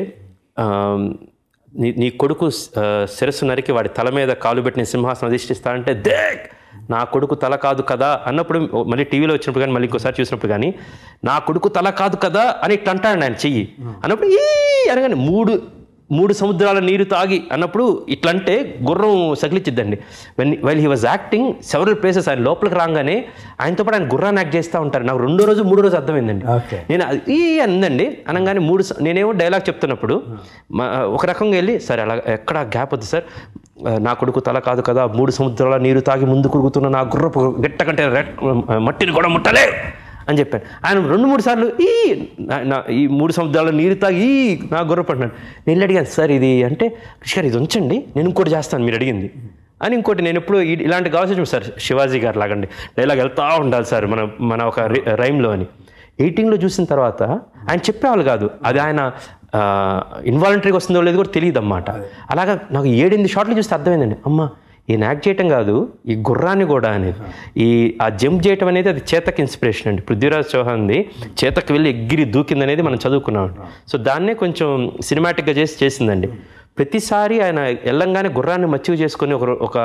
నీ కొడుకు శిరస్సు నరికి వాడి తల మీద కాలు పెట్టిన సింహాసనం అధిష్ఠిస్తా అంటే, దేక్ నా కొడుకు తల కాదు కదా అన్నప్పుడు, మళ్ళీ టీవీలో వచ్చినప్పుడు కానీ మళ్ళీ ఇంకోసారి చూసినప్పుడు కానీ, నా కొడుకు తల కాదు కదా అని ఇట్లా అంటాడు ఆయన చెయ్యి అన్నప్పుడు, ఈ అనగానే మూడు సముద్రాల నీరు తాగి అన్నప్పుడు ఇట్లంటే గుర్రం సకిలిచ్చిద్దండి. While he was acting several places, ఆయన లోపలికి రాగానే ఆయనతో పాటు ఆయన గుర్రాన్ని యాక్ట్ చేస్తూ ఉంటారు. నాకు 2వ రోజు 3వ రోజు అర్థమైందండి. నేను ఈ అందండి అనగానే నేనేమో డైలాగ్ చెప్తున్నప్పుడు ఒక రకంగా వెళ్ళి, సరే అలా ఎక్కడ గ్యాప్ వద్దు సార్, నా కొడుకు తల కాదు కదా, 3 సముద్రాల నీరు తాగి ముందు కొడుకుతున్న నా గుర్రపు గట్ట కంటే మట్టిని కూడా ముట్టలే అని చెప్పాను. ఆయన 2-3 సార్లు ఈ 3 సముద్రాల నీరు తాగి నా గుర్రపు అంటున్నాడు. నేను అడిగాను, సార్ ఇది అంటే, కృష్ణ గారు ఇది ఉంచండి, నేను ఇంకోటి చేస్తాను మీరు అడిగింది అని. ఇంకోటి నేను ఎప్పుడు ఇలాంటి కావాల్సి సార్ శివాజీ గారు లాగండి డైలాగ్ వెళ్తూ ఉండాలి సార్ మన ఒక రైమ్లో అని. ఎడిటింగ్లో చూసిన తర్వాత ఆయన చెప్పేవాళ్ళు కాదు, అది ఆయన ఇన్వాలంటరీగా వస్తుందో లేదో కూడా తెలియదు అన్నమాట. అలాగా నాకు 7-8 షాట్లు చూస్తే అర్థమైందండి, అమ్మ ఈయన యాక్ట్ చేయటం కాదు, ఈ గుర్రాన్ని కూడా అనేది ఆ జంప్ చేయటం అనేది అది చేతక్ ఇన్స్పిరేషన్ అండి. పృథ్వీరాజ్ చౌహాన్ది చేతక్ వెళ్ళి ఎగిరి దూకిందనేది మనం చదువుకున్నాం. సో దాన్నే కొంచెం సినిమాటిక్గా చేసిందండి. ప్రతిసారి ఆయన వెళ్ళంగానే గుర్రాన్ని మచ్చిగా చేసుకొని ఒక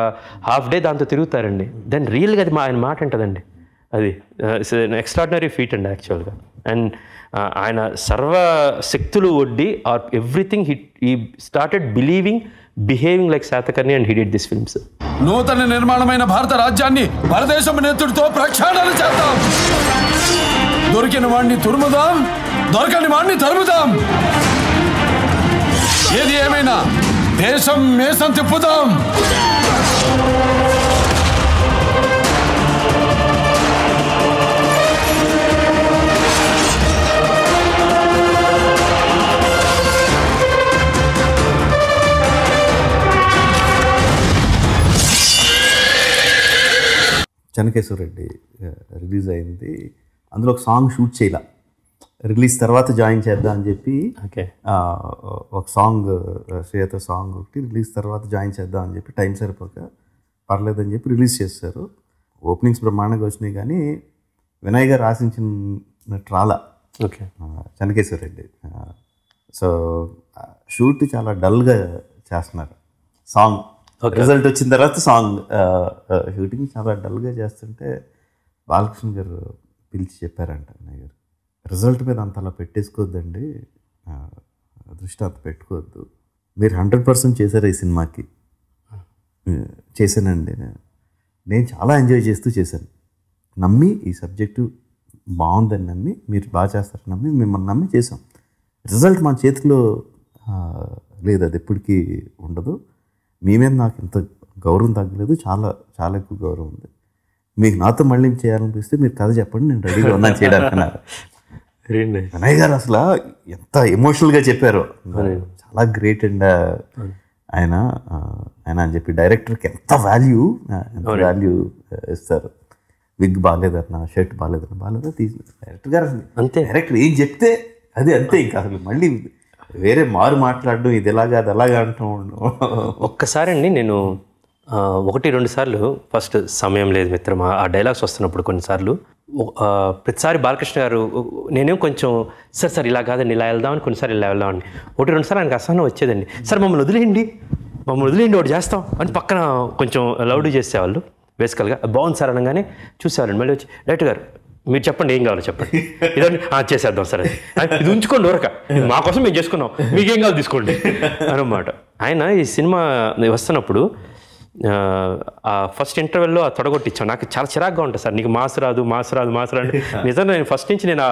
హాఫ్ డే దాంతో తిరుగుతారండి. దెన్ రియల్గా అది ఆయన మాట ఉంటుందండి. అది ఎక్స్ట్రాడినరీ ఫీట్ అండి యాక్చువల్గా. అండ్ ఆయన సర్వశక్తులు ఒడ్డి or everything he started believing, behaving like Satakarni and he did this films. నూతన నిర్మాణమైన భారత రాజ్యాన్ని భారతదేశం నేతృత్వంతో ప్రక్షాళన చేద్దాం. దొరికిన వాడిని తురుముదాం, దొరకని వాడిని తరుముదాం. ఏది ఏమైనా దేశం మేసం తిప్పుదాం. చెన్నకేశ్వరరెడ్డి రిలీజ్ అయింది. అందులో ఒక సాంగ్ షూట్ చేయాల, రిలీజ్ తర్వాత జాయిన్ చేద్దాం అని చెప్పి ఒక సాంగ్, శ్రేయతో సాంగ్ ఒకటి రిలీజ్ తర్వాత జాయిన్ చేద్దాం అని చెప్పి టైం సరిపోక పర్లేదని చెప్పి రిలీజ్ చేస్తారు. ఓపెనింగ్స్ బ్రహ్మాండంగా వచ్చినాయి, కానీ వినయ్ గారు ఆశించినట్టు రాలా చెన్నకేశ్వరరెడ్డి. సో షూట్ చాలా డల్గా చేస్తున్నారు. సాంగ్ రిజల్ట్ వచ్చిన తర్వాత సాంగ్ షూటింగ్ చాలా డల్గా చేస్తుంటే బాలకృష్ణ గారు పిలిచి చెప్పారంట, అన్నయ్య గారు రిజల్ట్ మీద అంత అలా పెట్టేసుకోవద్దండి, దృష్టి అంత పెట్టుకోవద్దు, మీరు 100% చేశారు ఈ సినిమాకి. చేశానండి, నేను చాలా ఎంజాయ్ చేస్తూ చేశాను, నమ్మి ఈ సబ్జెక్టు బాగుందని నమ్మి, మీరు బాగా చేస్తారని నమ్మి మిమ్మల్ని నమ్మి చేసాం. రిజల్ట్ మన చేతిలో లేదు, అది ఎప్పటికీ ఉండదు. మీ మీద నాకు ఇంత గౌరవం తగ్గలేదు, చాలా చాలా ఎక్కువ గౌరవం ఉంది. మీకు నాతో మళ్ళీ చేయాలనిపిస్తే మీరు కథ చెప్పండి, నేను రెడీగా ఉన్నాను చేయడానికి. అన్నయ్య గారు అసలు ఎంత ఎమోషనల్గా చెప్పారు, చాలా గ్రేట్ అండ్ ఆయన అని చెప్పి డైరెక్టర్కి ఎంత వాల్యూ ఇస్తారు. విగ్ బాగాలేదన్నా, షర్ట్ బాగాలేదన్నా తీసి డైరెక్టర్ గారు అంతే, డైరెక్టర్ ఏం చెప్తే అది అంతే. ఇంకా అసలు మళ్ళీ వేరే మారు మాట్లాడడం, ఇది ఎలాగా అది అలాగా అంటూ ఒక్కసారి అండి నేను 1-2 సార్లు ఫస్ట్ సమయం లేదు మిత్రమా ఆ డైలాగ్స్ వస్తున్నప్పుడు కొన్నిసార్లు ప్రతిసారి బాలకృష్ణ గారు నేనేం కొంచెం సార్ ఇలా కాదండి ఇలా వెళ్దామని, కొన్నిసార్లు ఇలా వెళ్దామని 1-2 సార్లు ఆయనకు అసహనం వచ్చేదండి. సార్ మమ్మల్ని వదిలేయండి, మమ్మల్ని వదిలేండి ఒకటి చేస్తాం అని పక్కన కొంచెం లౌడ్ చేసేవాళ్ళు బేసికల్గా. బాగుంది సార్ అనగానే చూసేవాళ్ళండి. మళ్ళీ వచ్చి డైరెక్టర్ గారు మీరు చెప్పండి ఏం కావాలో చెప్పండి, ఇదండి చేసేద్దాం సార్ అది, ఇది ఉంచుకోండి ఊరక, మా కోసం మేము చేసుకున్నాం, మీకేం కావాలి తీసుకోండి అనమాట. ఆయన ఈ సినిమా వస్తున్నప్పుడు ఫస్ట్ ఇంటర్వెల్లో తొడగొట్టించాం. నాకు చాలా చిరాగ్గా ఉంటుంది సార్, నీకు మాస్ రాదు నిజంగా నేను ఫస్ట్ నుంచి నేను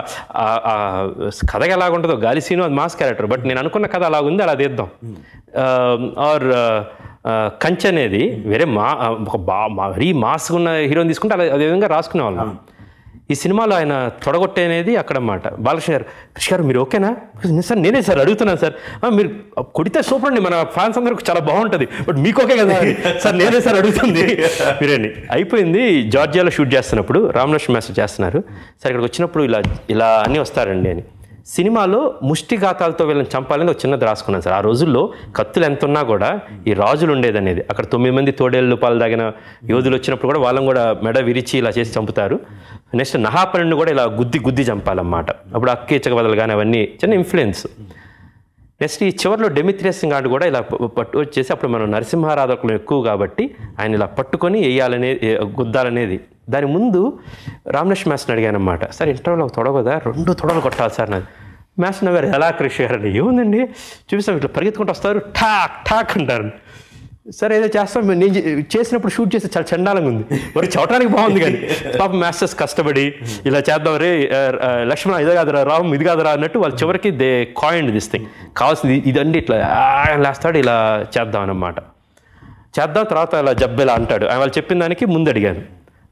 కథగా ఎలాగుంటుందో గాలి సీను అది మాస్ క్యారెక్టర్, బట్ నేను అనుకున్న కథ అలాగుంది అలా తీద్దాం. ఆర్ కంచె అనేది వేరే మరీ మాస్ ఉన్న హీరోని తీసుకుంటే అదే విధంగా రాసుకునే వాళ్ళం. ఈ సినిమాలో ఆయన తొడగొట్టేది అక్కడ అన్నమాట. బాలకృష్ణ గారు, కృష్ణ గారు మీరు ఓకేనా సార్? నేనే సార్ అడుగుతున్నాను సార్, మీరు కొడితే సూపర్ అండి, మన ఫ్యాన్స్ అందరికి చాలా బాగుంటుంది, బట్ మీకు ఓకే కదా సార్? నేనే సార్ అడుగుతుంది మీరేని. అయిపోయింది. జార్జియాలో షూట్ చేస్తున్నప్పుడు రామలక్ష్మణ్ మాస్టర్ చేస్తున్నారు సార్, ఇక్కడికి వచ్చినప్పుడు ఇలా అన్నీ వస్తారండి అని. సినిమాలో ముష్టిఘాతాలతో వీళ్ళని చంపాలని ఒక చిన్నది రాసుకున్నాను సార్. ఆ రోజుల్లో కత్తులు ఎంత ఉన్నా కూడా ఈ రాజులు ఉండేదనేది. అక్కడ 9 మంది తోడేళ్ళు పాలు తాగిన యోధులు వచ్చినప్పుడు కూడా వాళ్ళని కూడా మెడ విరిచి ఇలా చేసి చంపుతారు. నెక్స్ట్ నహాపరుణ్ణి కూడా ఇలా గుద్ది చంపాలన్నమాట. అప్పుడు అక్కేచక బదలు కానీ అవన్నీ చిన్న ఇన్ఫ్లుయెన్స్. నెక్స్ట్ ఈ చివరిలో డెమిత్రియస్ గాడు కూడా ఇలా పట్టు వచ్చేసి, అప్పుడు మనం నరసింహారాధకులు ఎక్కువ కాబట్టి ఆయన ఇలా పట్టుకొని గుద్దాలనేది. దాని ముందు రామలక్ష్మణ్ మాస్టర్ని అడిగానమాట, సార్ ఇంటర్వ్యూలో ఒక తొడగదా 2 తొడలు కొట్టాలి సార్ నాది. మాస్టర్ నవ్వారు, ఎలా కృషి గారండి? ఏముందండి చూపిస్తాం, ఇట్లా పరిగెత్తుకుంటూ వస్తారు, ఠాక్ అంటారు. సరే ఏదో చేస్తాం, నేను చేసినప్పుడు షూట్ చేస్తే చాలా చండాలంగా ఉంది, మరి చూడటానికి బాగుంది కానీ పాప మాస్టర్స్ కష్టపడి ఇలా చేద్దాం, రే లక్ష్మణ ఇది కాదురా, రామ్ ఇది కాదురా అన్నట్టు వాళ్ళు చివరికి దే కాయిన్ దిస్ థింగ్ కావాల్సింది ఇదండి, ఇట్లా లేస్తాడు, ఇలా చేద్దాం అన్నమాట. చేద్దాం తర్వాత అలా జబ్బెలా అంటాడు. వాళ్ళు చెప్పిన దానికి ముందు అడిగాను.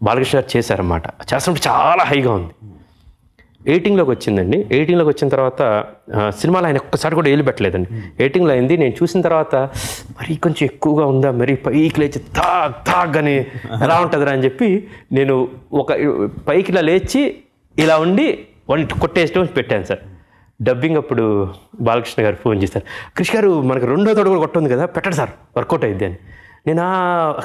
బాలకృష్ణ గారు చేశారన్నమాట. చేస్తున్నప్పుడు చాలా హైగా ఉంది. 18లోకి వచ్చిందండి. 18లోకి వచ్చిన తర్వాత సినిమాలో ఆయన ఒక్కసారి కూడా ఏలు పెట్టలేదండి. 18లో అయింది. నేను చూసిన తర్వాత మరీ కొంచెం ఎక్కువగా ఉందా, మరీ పైకి లేచి తాగ్ అని ఎలా ఉంటుందిరా అని చెప్పి నేను ఒక పైకి ఇలా లేచి ఇలా ఉండి వాళ్ళు కొట్టేయడం పెట్టాను సార్. డబ్బింగ్ అప్పుడు బాలకృష్ణ గారు ఫోన్ చేశారు, కృష్ణ గారు మనకు 2వ తోడు కూడా కొట్టుంది కదా, పెట్టండి సార్ వర్కౌట్ అయింది అని. నేను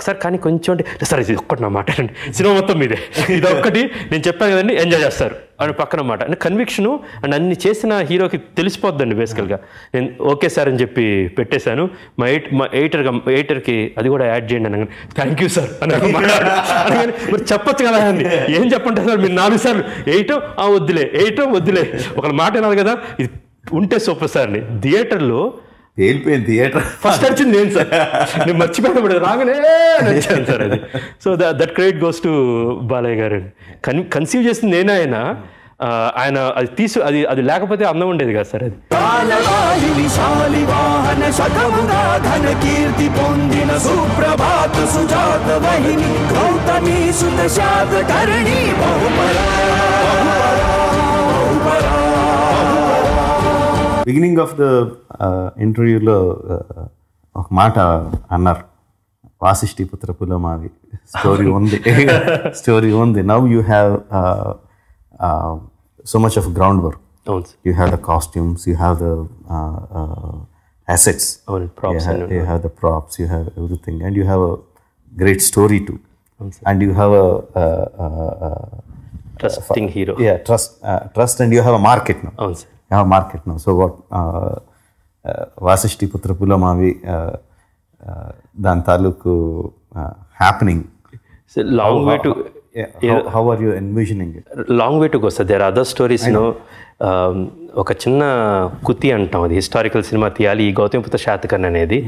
సార్ కానీ కొంచెం అంటే సార్ ఇది ఒక్కటి నా మాట అండి, సినిమా మొత్తం మీదే, ఇది ఒక్కటి నేను చెప్పాను కదండి ఎంజాయ్ చేస్తారు అని పక్కన మాట. అంటే కన్విక్షను అండ్ అన్ని చేసిన హీరోకి తెలిసిపోద్దండి బేసికల్గా. నేను ఓకే సార్ అని చెప్పి పెట్టేశాను. మా ఎయిటర్కి అది కూడా యాడ్ చేయండి అనగానే థ్యాంక్ యూ సార్ అని అనగానే మరి చెప్పొచ్చు కదా అండి, ఏం చెప్పంటారు సార్ మీరు 4 సార్లు వేయటం వద్దులే ఒకళ్ళ మాట వినాలి కదా, ఇది ఉంటే సూపర్ సార్ని. థియేటర్లో తేలిపోయింది. థియేటర్ ఫస్ట్ వచ్చింది నేను సార్, నేను మర్చిపోయినప్పుడు రాగానే నచ్చాను సార్ అది. So that credit goes to Balayya గారు. కన్సీవ్ చేసింది నేనే. ఆయన అది అది లేకపోతే అందం ఉండేది కదా సార్. అది బిగినింగ్ ఆఫ్ ద ఇంటర్వ్యూలో ఒక మాట అన్నారు, వాసిష్ఠి పుత్ర పులమావి స్టోరీ ఉంది. Now you have so much of ground work. You have the costumes, you have the assets, you have the props, you have everything, and you have a great story too. And you have a trusting hero. Yeah, trust, and you have a market now. You have a market now. So what Vasishti Putra Pulamavi dan taluku happening. It's a long way to. How are you envisioning it? Long way to go, sir. There are other stories, you know. ఒక చిన్న కుతి అంటాం, అది historical cinema తీయాలి ఈ గౌతమిపుత్ర శాతకర్ణి అనేది,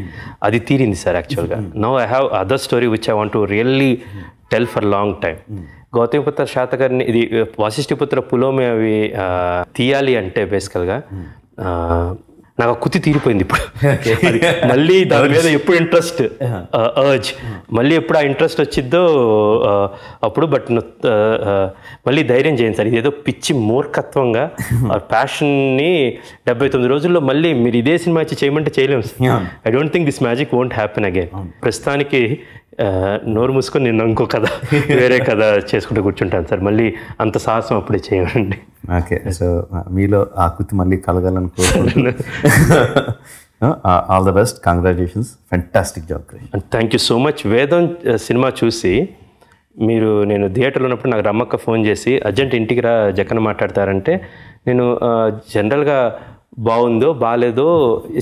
అది తీరింది sir యాక్చువల్గా. Now I have other story which I want to really tell for long time. Gautamiputra Satakarni ఇది వాసిష్ఠిపుత్ర పులోమి అవి తీయాలి అంటే బేసికల్గా నాకు కుతి తీరిపోయింది ఇప్పుడు. మళ్ళీ దాని మీద ఎప్పుడు ఇంట్రెస్ట్ అర్జ్ మళ్ళీ ఎప్పుడు ఆ ఇంట్రెస్ట్ వచ్చిద్దో అప్పుడు. బట్ మళ్ళీ ధైర్యం చేయండి సార్, ఇదేదో పిచ్చి మూర్ఖత్వంగా ఆ ప్యాషన్ని 79 రోజుల్లో మళ్ళీ మీరు ఇదే సినిమా ఇచ్చి చేయమంటే చేయలేము sir. I don't think this magic won't happen again. ప్రస్తుతానికి నోరు మూసుకొని నేను ఇంకో కథ వేరే కథ చేసుకుంటూ కూర్చుంటాను సార్. మళ్ళీ అంత సాహసం అప్పుడే చేయండి. ఓకే, సో మీలో ఆ కుతి మళ్ళీ కలగాలని కోరుకుంటున్నాను. All the best, congratulations, fantastic job. Thank you so much. వేదం సినిమా చూసి నేను థియేటర్లో ఉన్నప్పుడు నాకు రమ్మక్క ఫోన్ చేసి అర్జెంట్ ఇంటికి రా జక్కన మాట్లాడతారంటే, నేను జనరల్గా బాగుందో బాగాలేదో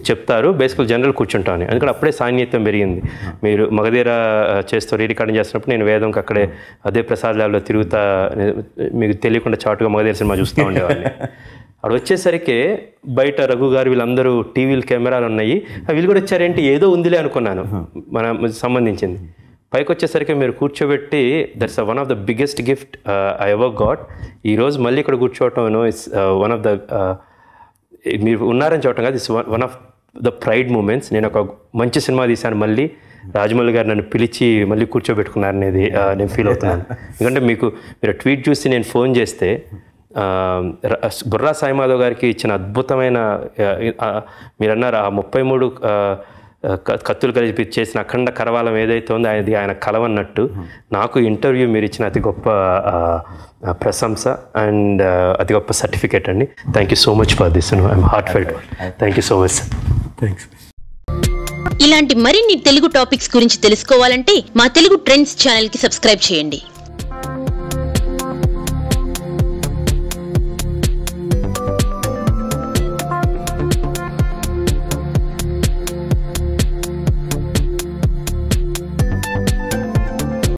చెప్తారు, బేసికల్ జనరల్ కూర్చుంటాను. ఎందుకంటే అప్పుడే సాన్నిహిత్యం పెరిగింది. మీరు మగధీర చేస్తూ రికార్డింగ్ చేస్తున్నప్పుడు నేను వేదంకి అక్కడే అదే ప్రసాద్ ల్యాబ్లో తిరుగుతా, మీకు తెలియకుండా చాటుగా మగధీర సినిమా చూస్తూ ఉండేవాడిని. అక్కడ వచ్చేసరికి బయట రఘు గారు వీళ్ళందరూ టీవీలు కెమెరాలు ఉన్నాయి, వీళ్ళు కూడా వచ్చారేంటి ఏదో ఉందిలే అనుకున్నాను మన సంబంధించింది. పైకి వచ్చేసరికి మీరు కూర్చోబెట్టి that's one of the biggest gift I ever got. ఈరోజు మళ్ళీ ఇక్కడ కూర్చోవటం ఇట్స్ వన్ ఆఫ్ ద మీరు ఉన్నారని చూడటం కాదు, it's one of the pride moments. నేను ఒక మంచి సినిమా తీశాను, మళ్ళీ రాజమౌళి గారు నన్ను పిలిచి మళ్ళీ కూర్చోబెట్టుకున్నారనేది నేను ఫీల్ అవుతున్నాను. ఎందుకంటే మీరు ట్వీట్ చూసి నేను ఫోన్ చేస్తే బుర్రా సాయిమాధవ్ గారికి ఇచ్చిన అద్భుతమైన మీరు అన్నారు ఆ 33 కత్తులు కలిపి చేసిన అఖండ కరవాలం ఏదైతే ఉందో అది ఆయన కలవన్నట్టు నాకు ఇంటర్వ్యూ మీరు ఇచ్చిన అతి గొప్ప ప్రశంస అండ్ అతి గొప్ప సర్టిఫికేట్ అండి. Thank you so much for this. I'm heart felt. Thank you so much sir. Thanks. ఇలాంటి మరిన్ని తెలుగు టాపిక్స్ గురించి తెలుసుకోవాలంటే మా తెలుగు ట్రెండ్స్ ఛానల్ కి సబ్స్క్రైబ్ చేయండి.